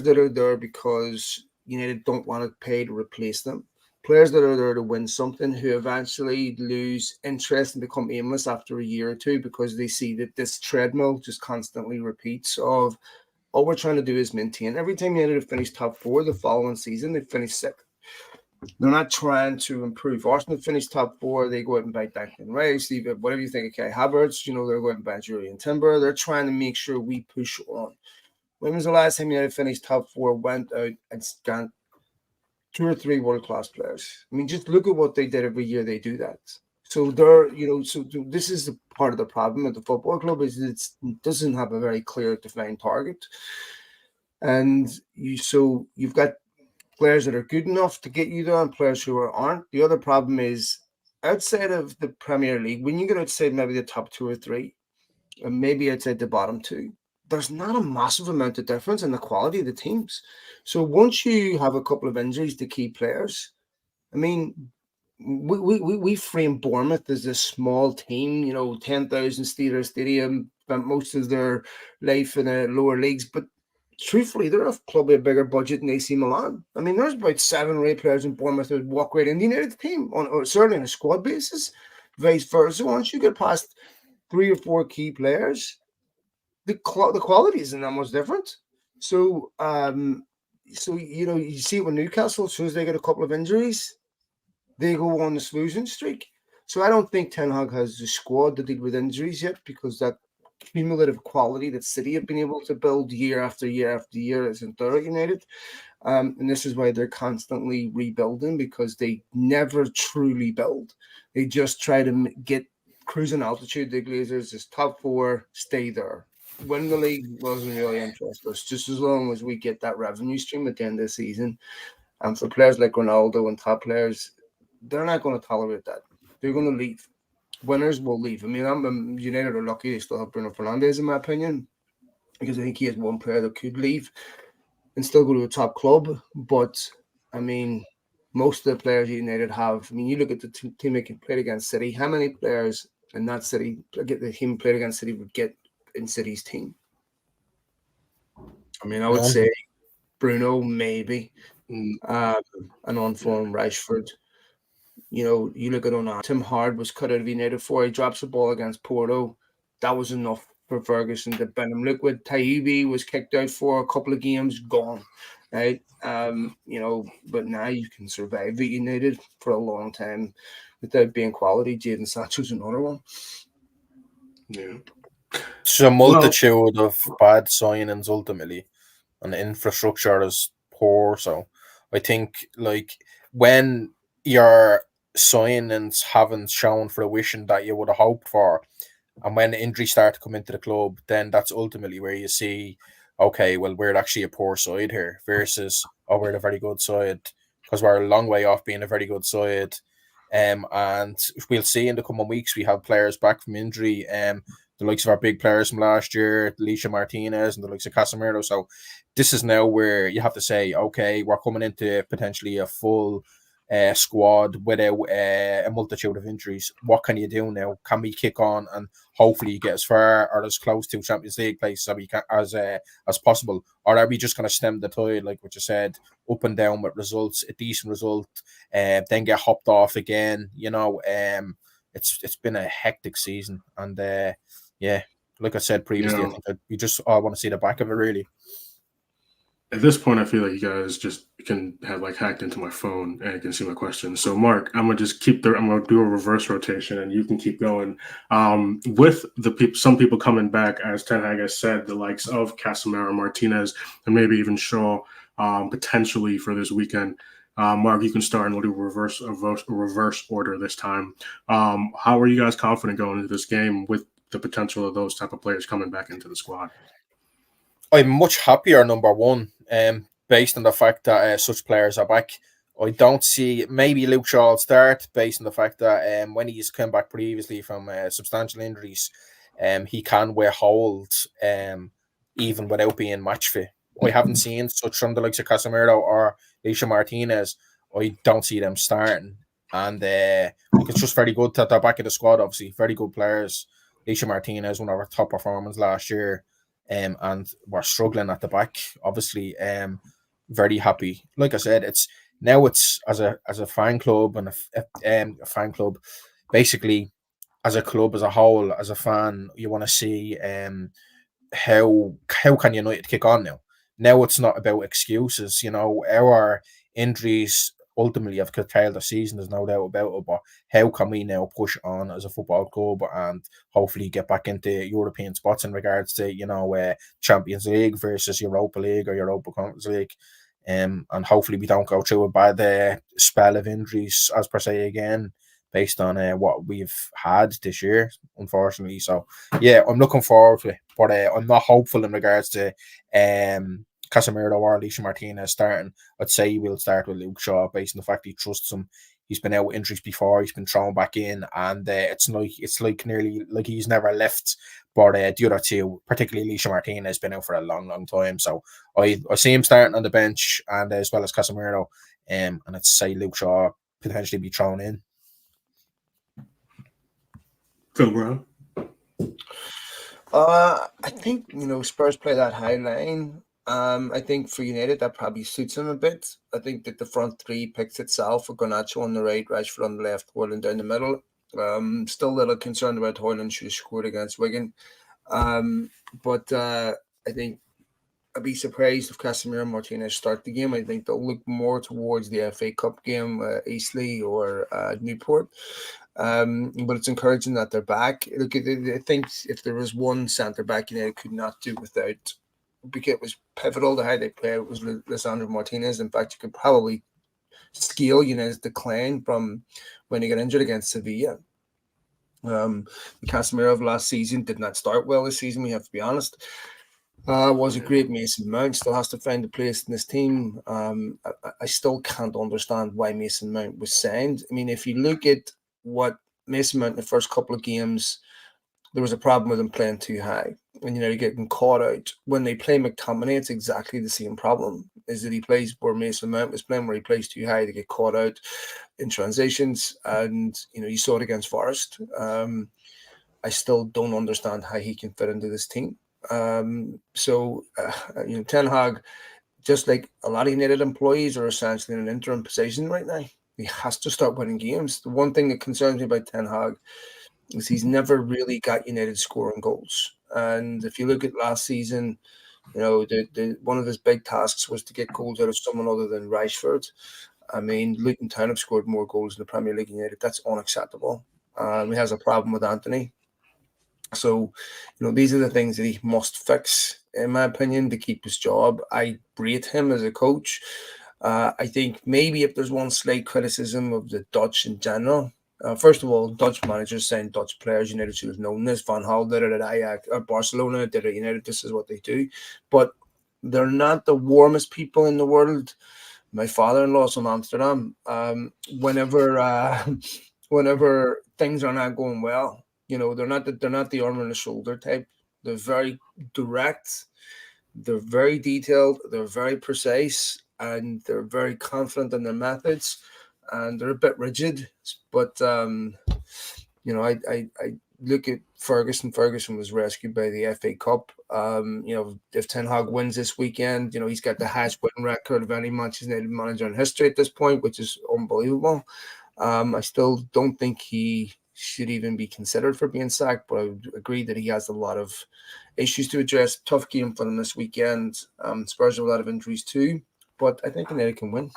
that are there because United don't want to pay to replace them. Players that are there to win something who eventually lose interest and become aimless after a year or two because they see that this treadmill just constantly repeats of all we're trying to do is maintain. Every time United have finished top 4 the following season, they finish 6th. They're not trying to improve. Arsenal finished top 4. They go out and buy Declan Rice, whatever you think of Kai Havertz. They're going to buy Julian Timber. They're trying to make sure we push on. When was the last time United finished top 4, went out and scanned 2 or 3 world-class players? Just look at what they did every year. They do that. So this is the part of the problem at the football club is it doesn't have a very clear defined target. And you've got players that are good enough to get you there and players who aren't. The other problem is outside of the Premier League, when you get outside maybe the top 2 or 3, and maybe outside the bottom 2, there's not a massive amount of difference in the quality of the teams. So once you have a couple of injuries to key players, I mean, we frame Bournemouth as a small team, 10,000 seater stadium, spent most of their life in the lower leagues, but truthfully, they're probably a bigger budget than AC Milan. I mean, there's about 7 or 8 players in Bournemouth that would walk right in the United team, or certainly on a squad basis, vice versa. Once you get past 3 or 4 key players, the quality isn't that much different. So, you see it with Newcastle, as soon as they get a couple of injuries, they go on this losing streak. So I don't think Ten Hag has the squad to deal with injuries yet, because that cumulative quality that City have been able to build year after year after year isn't there at United. And this is why they're constantly rebuilding, because they never truly build. They just try to get cruising altitude. The Glazers is top 4, stay there. Win the league wasn't really interested us, just as long as we get that revenue stream at the end of the season. And for players like Ronaldo and top players, they're not going to tolerate that. They're going to leave. Winners will leave. I mean, United are lucky they still have Bruno Fernandes, in my opinion, because I think he has one player that could leave and still go to a top club. But, I mean, most of the players United have, I mean, you look at the team that played against City, how many players in that City, get the team played against City, would get in City's team? I mean, I would say Bruno, maybe, an on-form Rashford. You look at Tim Hard was cut out of United for. He drops the ball against Porto. That was enough for Ferguson to bend him. Look what Taibbi was kicked out for, a couple of games, gone. Right? But now you can survive at United for a long time without being quality. Jadon Sancho's another one. Yeah. It's a multitude of bad signings ultimately, and the infrastructure is poor. So I think, like, when your signings haven't shown fruition that you would have hoped for, and when injuries start to come into the club, then that's ultimately where you see, okay, well, we're actually a poor side here versus, we're a very good side, because we're a long way off being a very good side. And we'll see in the coming weeks, we have players back from injury. The likes of our big players from last year, Licha Martinez and the likes of Casemiro. So this is now where you have to say, okay, we're coming into potentially a full squad without a multitude of injuries. What can you do now? Can we kick on and hopefully get as far or as close to Champions League place as we can, as possible? Or are we just going to stem the tide, like what you said, up and down with results, a decent result, then get hopped off again? It's been a hectic season, and like I said previously, I think that we just all want to see the back of it, really. At this point, I feel like you guys just can have hacked into my phone and you can see my questions. So, Mark, I'm gonna just I'm gonna do a reverse rotation, and you can keep going. With some people coming back, as Ten Hag has said, the likes of Casemiro, Martinez, and maybe even Shaw, potentially for this weekend. Mark, you can start, and we'll do a reverse order this time. How are you guys confident going into this game with the potential of those type of players coming back into the squad? I'm much happier, number one, based on the fact that such players are back. I don't see, maybe Luke Shaw will start, based on the fact that when he's come back previously from substantial injuries, he can withhold even without being match fit. I haven't seen such from the likes of Casemiro or Licha Martinez. I don't see them starting. And it's just very good that they're back in the squad, obviously. Very good players. Licha Martinez, one of our top performers last year. And we're struggling at the back, obviously. Very happy. Like I said, it's as a fan club and a fan club, basically as a club as a whole, as a fan, you want to see how can United kick on now. Now it's not about excuses. Our injuries ultimately have curtailed the season, there's no doubt about it, but how can we now push on as a football club and hopefully get back into European spots in regards to Champions League versus Europa League or Europa Conference League, and hopefully we don't go through a bad spell of injuries as per se again, based on what we've had this year, unfortunately. So yeah, I'm looking forward to it, but I'm not hopeful in regards to Casemiro or Licha Martinez starting. I'd say we'll start with Luke Shaw, based on the fact he trusts him. He's been out with injuries before. He's been thrown back in, and it's like nearly like he's never left. But the other two, particularly Licha Martinez, has been out for a long, long time. So I see him starting on the bench, and as well as Casemiro, and I'd say Luke Shaw potentially be thrown in. Phil Brown. I think Spurs play that high line. I think for United that probably suits them a bit. I think that the front three picks itself with Garnacho on the right, Rashford on the left, Hoyland down the middle. Still a little concerned about Hoyland should have scored against Wigan. But I think I'd be surprised if Casemiro and Martinez start the game. I think they'll look more towards the FA Cup game, Eastleigh or Newport. But it's encouraging that they're back. Look, I think if there was one centre back United could not do without, because it was pivotal to how they play, it was Lisandro Martinez. In fact, you could probably scale United's decline from when he got injured against Sevilla. Casemiro of last season did not start well this season, we have to be honest. Was a great Mason Mount, still has to find a place in this team. I still can't understand why Mason Mount was signed. I mean, if you look at what Mason Mount in the first couple of games, there was a problem with him playing too high. And, you're getting caught out. When they play McTominay, it's exactly the same problem, is that he plays where Mason Mount was playing, where he plays too high to get caught out in transitions. And, you saw it against Forest. I still don't understand how he can fit into this team. Ten Hag, just like a lot of United employees, are essentially in an interim position right now. He has to start winning games. The one thing that concerns me about Ten Hag is he's never really got United scoring goals. And if you look at last season, the one of his big tasks was to get goals out of someone other than Rashford. I mean, Luton Town have scored more goals in the Premier League than United. That's unacceptable. He has a problem with Anthony. So, these are the things that he must fix, in my opinion, to keep his job. I rate him as a coach. I think maybe if there's one slight criticism of the Dutch in general, first of all, Dutch managers saying Dutch players, United should have known this. Van Gaal did it at Ajax, or Barcelona did it at United. This is what they do. But they're not the warmest people in the world. My father-in-law's from Amsterdam. Whenever things are not going well, they're not the arm and the shoulder type. They're very direct. They're very detailed. They're very precise, and they're very confident in their methods. And they're a bit rigid. But I look at Ferguson. Ferguson was rescued by the FA Cup. If Ten Hag wins this weekend, he's got the highest winning record of any Manchester United manager in history at this point, which is unbelievable. I still don't think he should even be considered for being sacked, but I would agree that he has a lot of issues to address. Tough game for them this weekend. Spurs have a lot of injuries too, but I think United can win.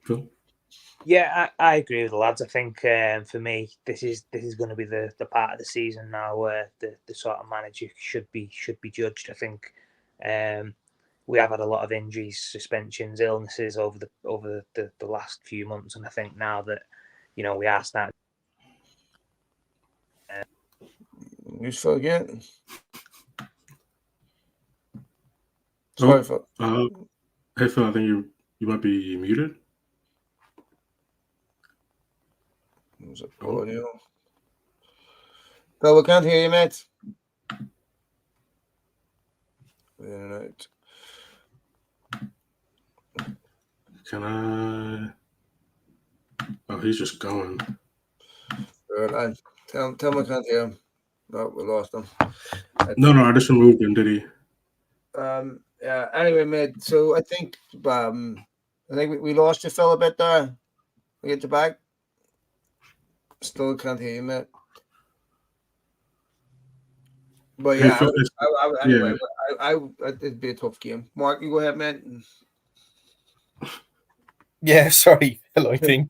Cool. Yeah, I agree with the lads. I think for me, this is going to be the part of the season now where the sort of manager should be judged. I think we have had a lot of injuries, suspensions, illnesses over the last few months, and I think now that we are starting. Who's Phil again? Sorry, Phil. Hey Phil, I think you might be muted. Was it audio? Phil, we can't hear you, mate. In and out. Can I? Oh, he's just going. Right, tell him I can't hear him. No, we lost him. No, I just removed him. Did he? Yeah. Anyway, mate. So I think we lost you, Phil, a bit there. We get you back. Still can't hear you, mate. But yeah, Hey, Phil, anyway, it'd be a tough game. Mark, you go ahead, mate. Yeah, sorry, Phil. I think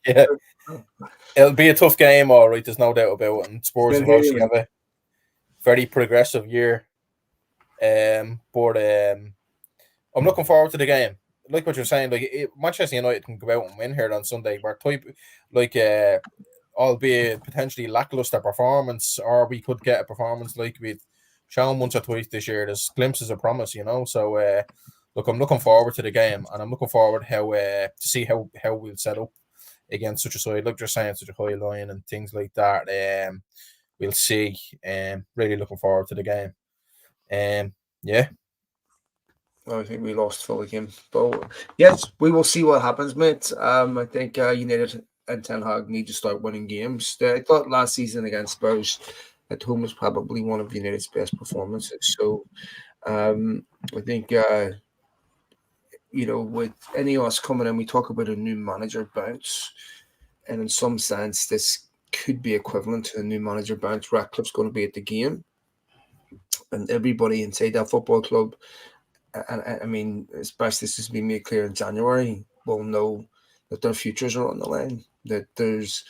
it'll be a tough game, all right. There's no doubt about it. And Spurs will obviously have a very progressive year. But I'm looking forward to the game. Like what you're saying, Manchester United can go out and win here on Sunday. We're albeit potentially lackluster performance, or we could get a performance like we've shown once or twice this year. There's glimpses of promise, So look, I'm looking forward to the game, and I'm looking forward to see how we'll set up against such a side, like you're saying, such a high line and things like that. We'll see. Really looking forward to the game. Yeah. I think we lost Phil again, but yes, we will see what happens, mate. I think United and Ten Hag need to start winning games. I thought last season against Spurs at home was probably one of United's best performances. So I think with any of us coming in, we talk about a new manager bounce, and in some sense, this could be equivalent to a new manager bounce. Ratcliffe's going to be at the game, and everybody inside that football club. And I mean, especially this has been made clear in January, will know that their futures are on the line, that there's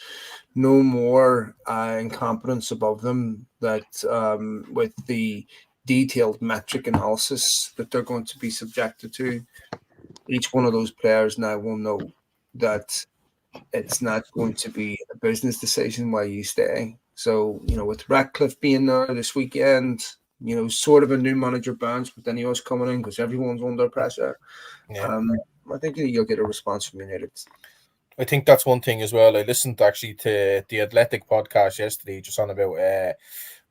no more incompetence above them, that with the detailed metric analysis that they're going to be subjected to, each one of those players now will know that it's not going to be a business decision why you stay. So, with Ratcliffe being there this weekend, sort of a new manager bounce with any of us coming in because everyone's under pressure. Yeah. I think you'll get a response from United. I think that's one thing as well. I listened actually to the Athletic podcast yesterday, just on about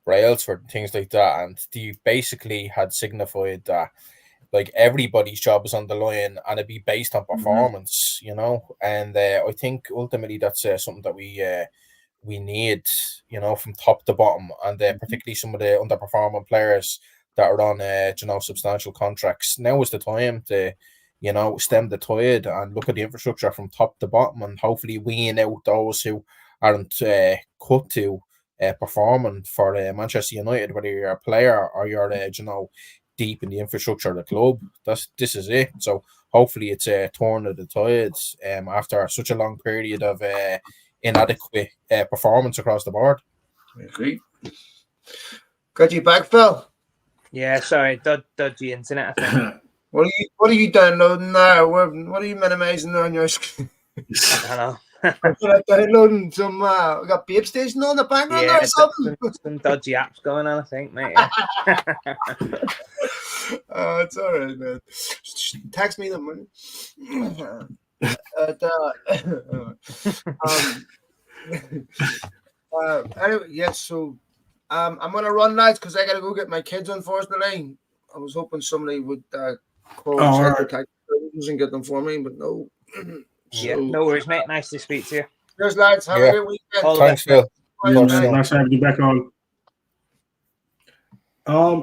Brailsford and things like that, and they basically had signified that like everybody's job is on the line and it'd be based on performance, and I think ultimately that's something that we need, from top to bottom, and particularly some of the underperforming players that are on substantial contracts. Now is the time to stem the tide and look at the infrastructure from top to bottom, and hopefully wean out those who aren't cut to performing for Manchester United, whether you're a player or you're deep in the infrastructure of the club. This is it. So hopefully it's a turn of the tides after such a long period of inadequate performance across the board. I agree. Got you back, Phil. Yeah, sorry, dodgy internet, I think. What are you downloading now? What are you minimizing on your screen? I don't know. I'm downloading some. We got Babe Station on the background or something. Some dodgy apps going on, I think, mate. Yeah. It's all right, man. Text me the money. Anyway, yes. So, I'm gonna run, lads, because I gotta go get my kids. Unfortunately, I was hoping somebody would call check the taxi services and get them for me, but no. Yeah, no worries, mate. Nice to speak to you. Cheers, lads. Have a good weekend. Thanks, Phil. Nice having you back on.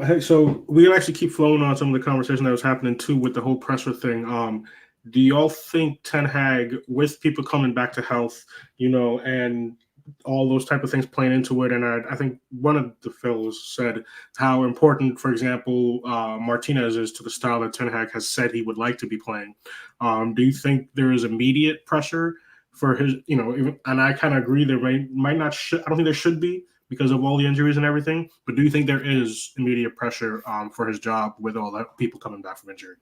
Hey, so we can actually keep flowing on some of the conversation that was happening too with the whole pressure thing. Do y'all think Ten Hag, with people coming back to health, and all those type of things playing into it, and I think one of the Phils said how important, for example, Martinez is to the style that Ten Hag has said he would like to be playing. Do you think there is immediate pressure for his, and I kind of agree there might not, I don't think there should be because of all the injuries and everything, but do you think there is immediate pressure for his job with all that people coming back from injury?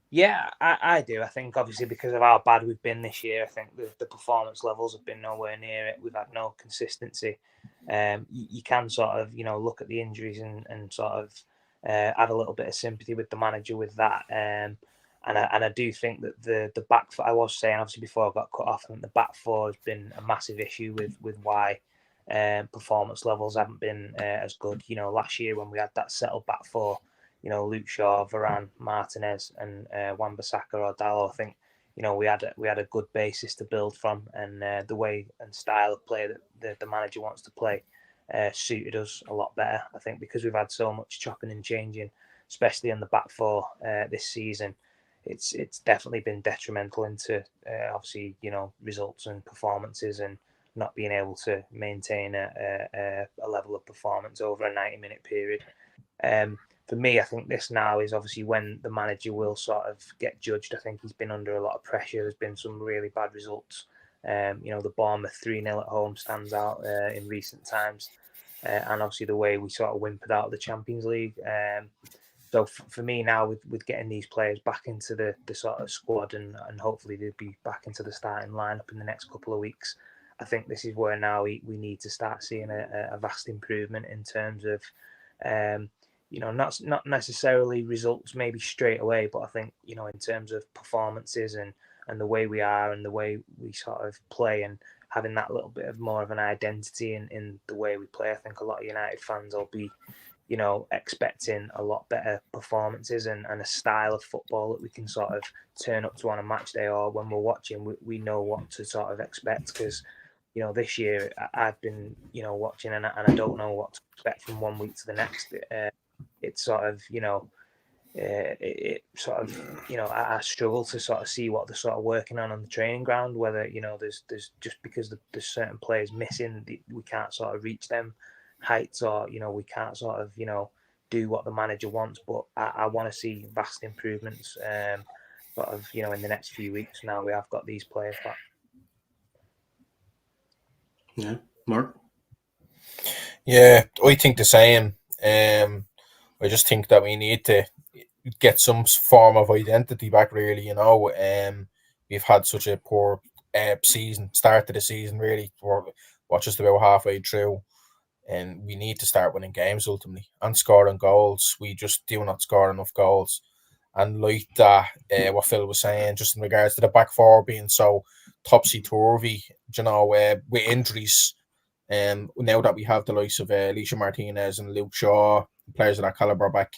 Yeah, I do. I think obviously because of how bad we've been this year, I think the performance levels have been nowhere near it. We've had no consistency. You can sort of, look at the injuries and sort of have a little bit of sympathy with the manager with that. And I do think that the back four, I was saying obviously before I got cut off, I think the back four has been a massive issue with why performance levels haven't been as good. Last year when we had that settled back four, Licha, Varane, Martinez, and Wan-Bissaka or Dalot, I think, we had a good basis to build from, and the way and style of play that the manager wants to play suited us a lot better. I think because we've had so much chopping and changing, especially in the back four this season, it's definitely been detrimental into obviously results and performances and not being able to maintain a level of performance over a 90-minute period. For me, I think this now is obviously when the manager will sort of get judged. I think he's been under a lot of pressure. There's been some really bad results. The Bournemouth 3-0 at home stands out in recent times. And obviously the way we sort of whimpered out of the Champions League. So for me now, with getting these players back into the sort of squad and hopefully they'll be back into the starting lineup in the next couple of weeks, I think this is where now we need to start seeing a vast improvement in terms of not necessarily results maybe straight away, but I think, in terms of performances and the way we are and the way we sort of play and having that little bit of more of an identity in the way we play, I think a lot of United fans will be, expecting a lot better performances and a style of football that we can sort of turn up to on a match day, or when we're watching, we know what to sort of expect. Because, this year I've been, watching and I don't know what to expect from one week to the next. It's sort of, it sort of, I struggle to sort of see what they're sort of working on the training ground, whether, there's just because there's certain players missing, we can't sort of reach them heights, or, we can't sort of, do what the manager wants. But I want to see vast improvements, sort of, in the next few weeks now we have got these players back. Yeah. Mark? Yeah, I think the same. I just think that we need to get some form of identity back, really. We've had such a poor start to the season, really. We're just about halfway through, and we need to start winning games ultimately and scoring goals. We just do not score enough goals. And like that, what Phil was saying, just in regards to the back four being so topsy-turvy, with injuries. Now that we have the likes of Licha Martinez and Luke Shaw, players of that caliber back,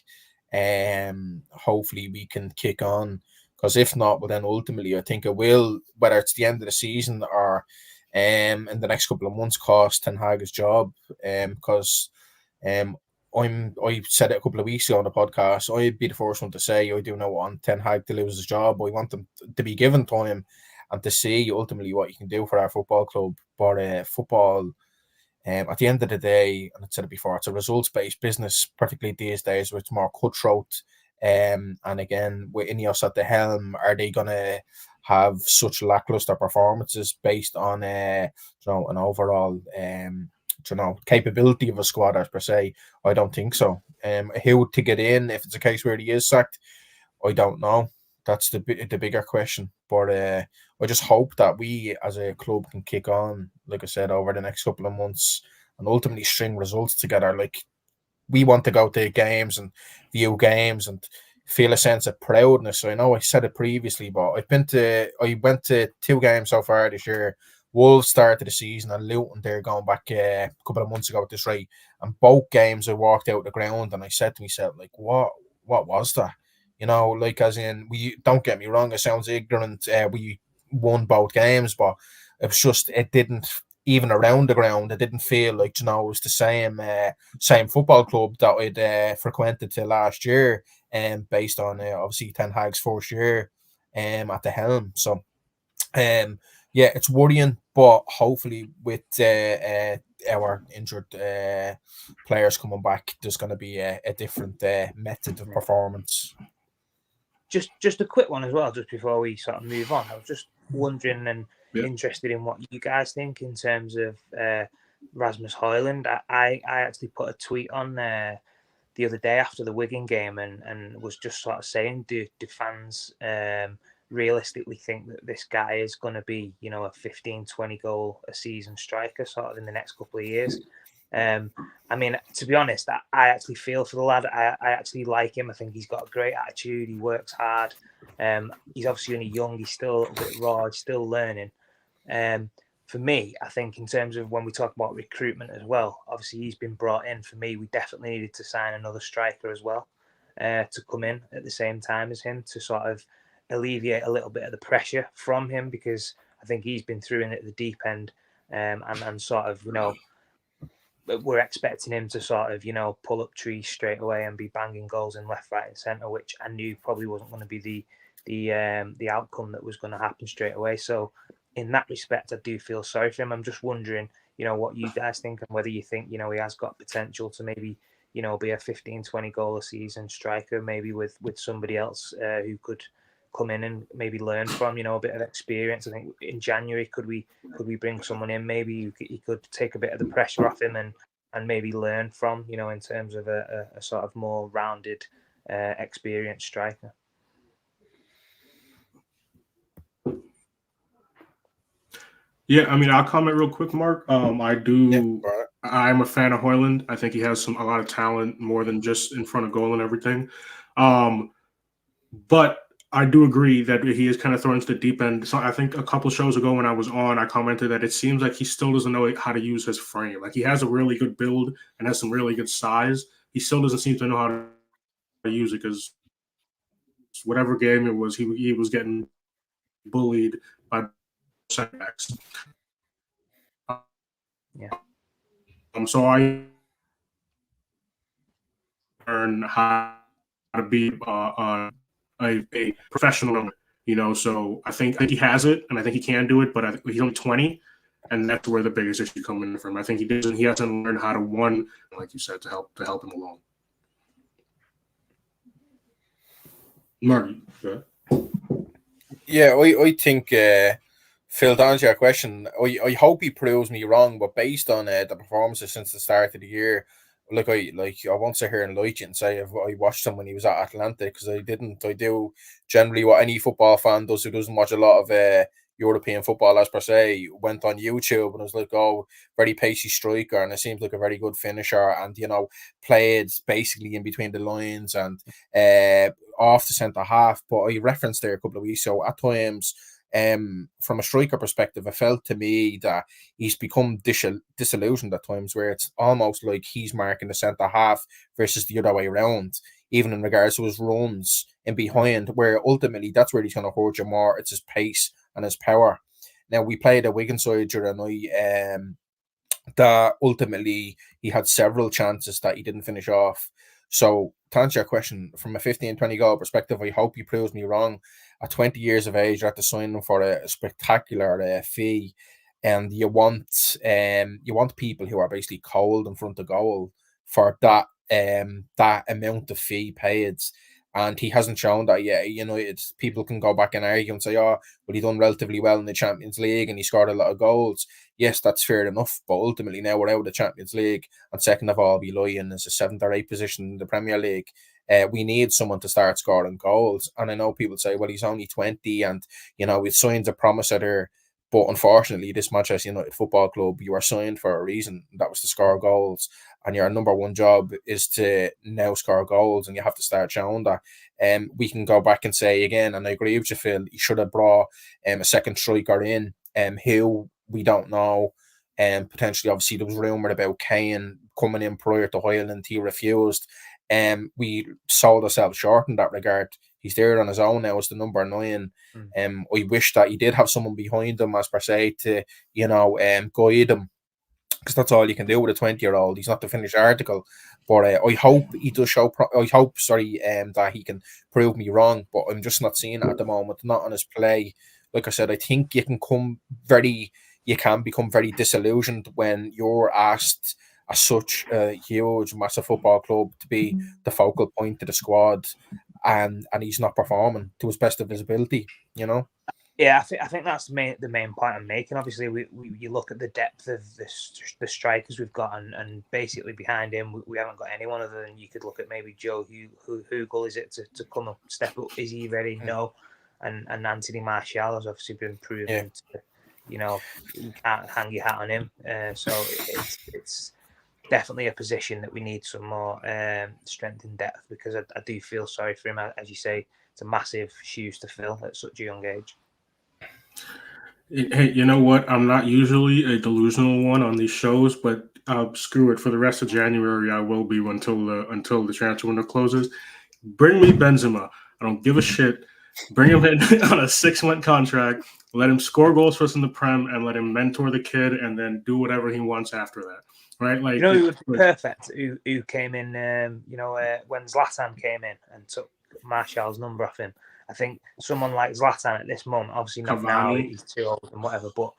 hopefully we can kick on. Because if not, well, then ultimately I think it will, whether it's the end of the season or in the next couple of months, cost Ten Hag his job. Because I said it a couple of weeks ago on the podcast. I'd be the first one to say I do not want Ten Hag to lose his job. I want him to be given time and to see ultimately what he can do for our football club. But football, at the end of the day, and I said it before, it's a results-based business, particularly these days where it's more cutthroat. And again, with Ineos at the helm, are they going to have such lackluster performances based on an overall capability of a squad as per se? I don't think so. Who to get in if it's a case where he is sacked? I don't know. That's the bigger question. But I just hope that we as a club can kick on, like I said, over the next couple of months and ultimately string results together. Like, we want to go to games and view games and feel a sense of proudness. I know I said it previously, but I went to 2 games so far this year. Wolves started the season and Luton, they're going back a couple of months ago at this rate. And both games I walked out the ground and I said to myself, like, what was that? Like, as in, we don't get me wrong, it sounds ignorant. We won both games, but it was just, it didn't, even around the ground, it didn't feel like, it was the same football club that I'd frequented to last year, based on obviously Ten Hag's first year at the helm. So, yeah, it's worrying, but hopefully with our injured players coming back, there's going to be a different method of performance. Just a quick one as well, just before we sort of move on. I was just wondering and interested in what you guys think in terms of Rasmus Højlund. I actually put a tweet on there the other day after the Wigan game and was just sort of saying, do fans realistically think that this guy is going to be, a 15-20 goal a season striker sort of in the next couple of years? I mean, to be honest, I actually feel for the lad. I actually like him. I think he's got a great attitude. He works hard. He's obviously only young. He's still a little bit raw. He's still learning. For me, I think in terms of when we talk about recruitment as well, obviously he's been brought in. For me, we definitely needed to sign another striker as well to come in at the same time as him to sort of alleviate a little bit of the pressure from him, because I think he's been through in at the deep end and sort of, we're expecting him to sort of, pull up trees straight away and be banging goals in left, right, and centre, which I knew probably wasn't going to be the outcome that was going to happen straight away. So in that respect, I do feel sorry for him. I'm just wondering, what you guys think and whether you think, he has got potential to maybe, be a 15-20 goal a season striker, maybe with somebody else who could come in and maybe learn from, a bit of experience. I think in January, could we bring someone in? Maybe he could take a bit of the pressure off him and maybe learn from, in terms of a sort of more rounded, experienced striker. Yeah, I mean, I'll comment real quick, Mark. I do I'm a fan of Hoyland. I think he has a lot of talent, more than just in front of goal and everything. But I do agree that he is kind of thrown into the deep end. So I think a couple shows ago when I was on, I commented that it seems like he still doesn't know how to use his frame. Like he has a really good build and has some really good size. He still doesn't seem to know how to use it because whatever game it was, he was getting bullied by setbacks. Yeah. So I learn how to be a professional, So I think he has it, and I think he can do it, but he's only 20, and that's where the biggest issue coming from. I think he hasn't learned how to like you said, to help him along. Marty, Yeah, I think Phil, to answer your question, I hope he proves me wrong, but based on the performances since the start of the year, I won't sit here and lie to you and say I watched him when he was at Atlanta, because I didn't. I do generally what any football fan does who doesn't watch a lot of European football as per se. Went on YouTube and was like, oh, very pacey striker, and it seems like a very good finisher, and played basically in between the lines and off the centre half. But I referenced there a couple of weeks ago, at times, from a striker perspective, it felt to me that he's become disillusioned at times, where it's almost like he's marking the centre half versus the other way around, even in regards to his runs in behind, where ultimately that's where he's going to hurt you more. It's his pace and his power. Now, we played a Wigan side during the night, that ultimately he had several chances that he didn't finish off. So, to answer your question, from a 15, 20 goal perspective, I hope he proves me wrong. At 20 years of age, you have to sign him for a spectacular fee, and you want people who are basically cold in front of goal for that amount of fee paid. And he hasn't shown that yet. It's people can go back and argue and say, "Oh, but he done relatively well in the Champions League and he scored a lot of goals." Yes, that's fair enough, but ultimately now we're out of the Champions League, and second of all, we lie in as a 7th or 8th position in the Premier League. We need someone to start scoring goals. And I know people say, well, he's only 20 and, with signs of promise at her. But unfortunately, this Manchester United Football Club, you are signed for a reason. That was to score goals. And your number one job is to now score goals, and you have to start showing that. We can go back and say again, and I agree with you, Phil, he should have brought a second striker in, who we don't know. Potentially, obviously, there was rumour about Kane coming in prior to Hoyland. He refused. We sold ourselves short in that regard. He's there on his own now as the number 9. I wish that he did have someone behind him, as per se, to guide him, because that's all you can do with a 20-year-old. He's not the finished article. But I hope he does show. That he can prove me wrong. But I'm just not seeing it at the moment. Not on his play. Like I said, I think you can become very disillusioned when you're asked as such a huge, massive football club to be the focal point of the squad, and he's not performing to his best of his ability. Yeah, I think that's the main point I'm making. Obviously, you look at the depth of the strikers we've got, and basically behind him, we haven't got anyone other than, you could look at maybe Joe Hugel, is it, to come up, step up? Is he ready? No. And Anthony Martial has obviously been proven to, you can't hang your hat on him. So it's definitely a position that we need some more strength and depth, because I do feel sorry for him. As you say, it's a massive shoes to fill at such a young age. Hey, you know what? I'm not usually a delusional one on these shows, but screw it. For the rest of January, I will be until the transfer window closes. Bring me Benzema. I don't give a shit. Bring him in on a 6-month contract. Let him score goals for us in the Prem, and let him mentor the kid, and then do whatever he wants after that. Right? Like, who would be perfect? Who came in? When Zlatan came in and took Martial's number off him. I think someone like Zlatan at this moment, obviously not now, he's too old and whatever, but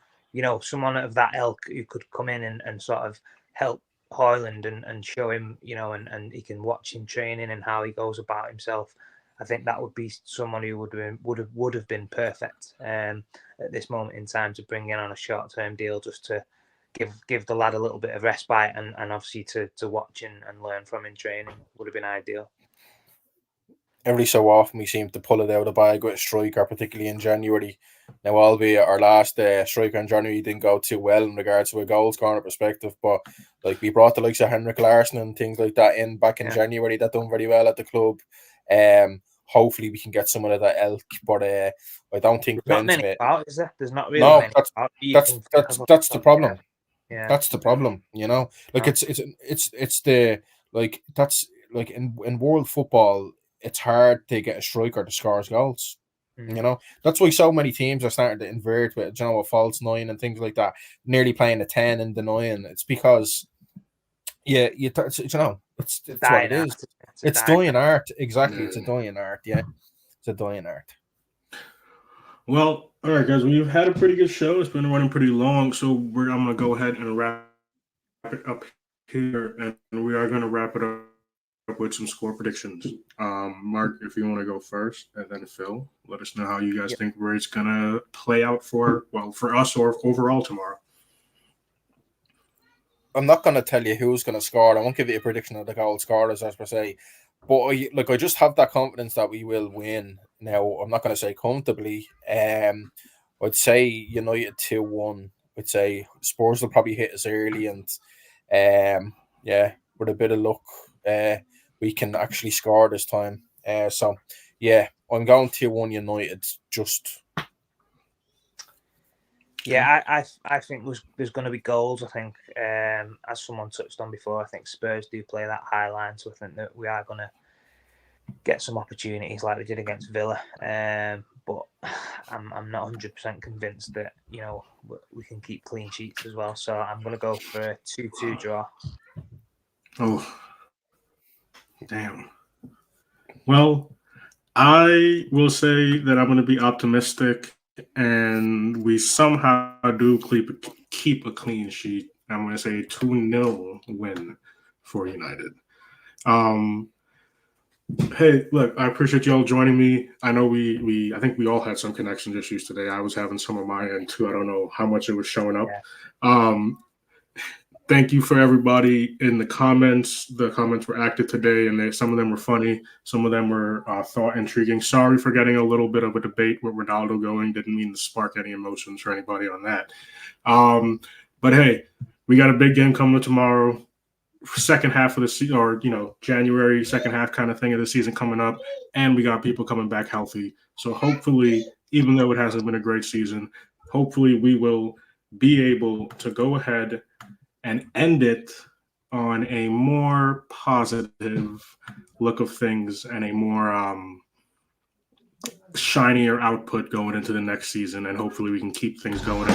someone of that ilk who could come in and sort of help Hoyland and show him, and he can watch him training and how he goes about himself. I think that would be someone who would have been perfect at this moment in time to bring in on a short-term deal, just to give the lad a little bit of respite, and obviously to watch and learn from in training would have been ideal. every so often we seem to pull it out of the bag with a striker, particularly in January. Now, albeit our last striker in January didn't go too well in regards to a goal scoring perspective, but like we brought the likes of Henrik Larsson and things like that in back in January that done very well at the club. Hopefully we can get someone of that ilk, but I don't think There's not many Smith. about, is there? There's not really No, many about. that's the problem. Yeah, That's the problem. You know, like it's the like that's like in world football, it's hard to get a striker to score goals. You know, that's why so many teams are starting to invert with, you know, a false 9 and things like that, nearly playing a 10 in the 9. It's because, you know, it's what it is. It's dying art. Exactly. It's a dying art. Yeah. It's a dying art. Well, all right, guys, we've had a pretty good show. It's been running pretty long, so I'm going to go ahead and wrap it up here, and we are going to wrap it up with some score predictions. Mark, if you want to go first, and then Phil, let us know how you guys think where it's going to play out for us or overall tomorrow. I'm not going to tell you who's going to score. I won't give you a prediction of the goal scorers, as per se. But I just have that confidence that we will win. Now, I'm not going to say comfortably. I'd say United 2-1. I'd say Spurs will probably hit us early, and with a bit of luck, we can actually score this time. So, yeah, I'm going 2-1 United. Just. Yeah, I think there's going to be goals. I think, as someone touched on before, I think Spurs do play that high line, so I think that we are going to get some opportunities like we did against Villa. But I'm not 100% convinced that we can keep clean sheets as well. So I'm going to go for a 2-2 draw. Oh, damn. Well, I will say that I'm going to be optimistic, and we somehow do keep a clean sheet. I'm going to say 2-0 win for United. Hey, look, I appreciate y'all joining me. I know I think we all had some connection issues today. I was having some of my end too. I don't know how much it was showing up. Yeah. Thank you for everybody in the comments. The comments were active today, and some of them were funny. Some of them were thought intriguing. Sorry for getting a little bit of a debate with Ronaldo going. Didn't mean to spark any emotions for anybody on that. But hey, we got a big game coming tomorrow. Second half of the season, or January, second half kind of thing of the season coming up, and we got people coming back healthy. So hopefully, even though it hasn't been a great season, hopefully we will be able to go ahead and end it on a more positive look of things and a more shinier output going into the next season, and hopefully we can keep things going.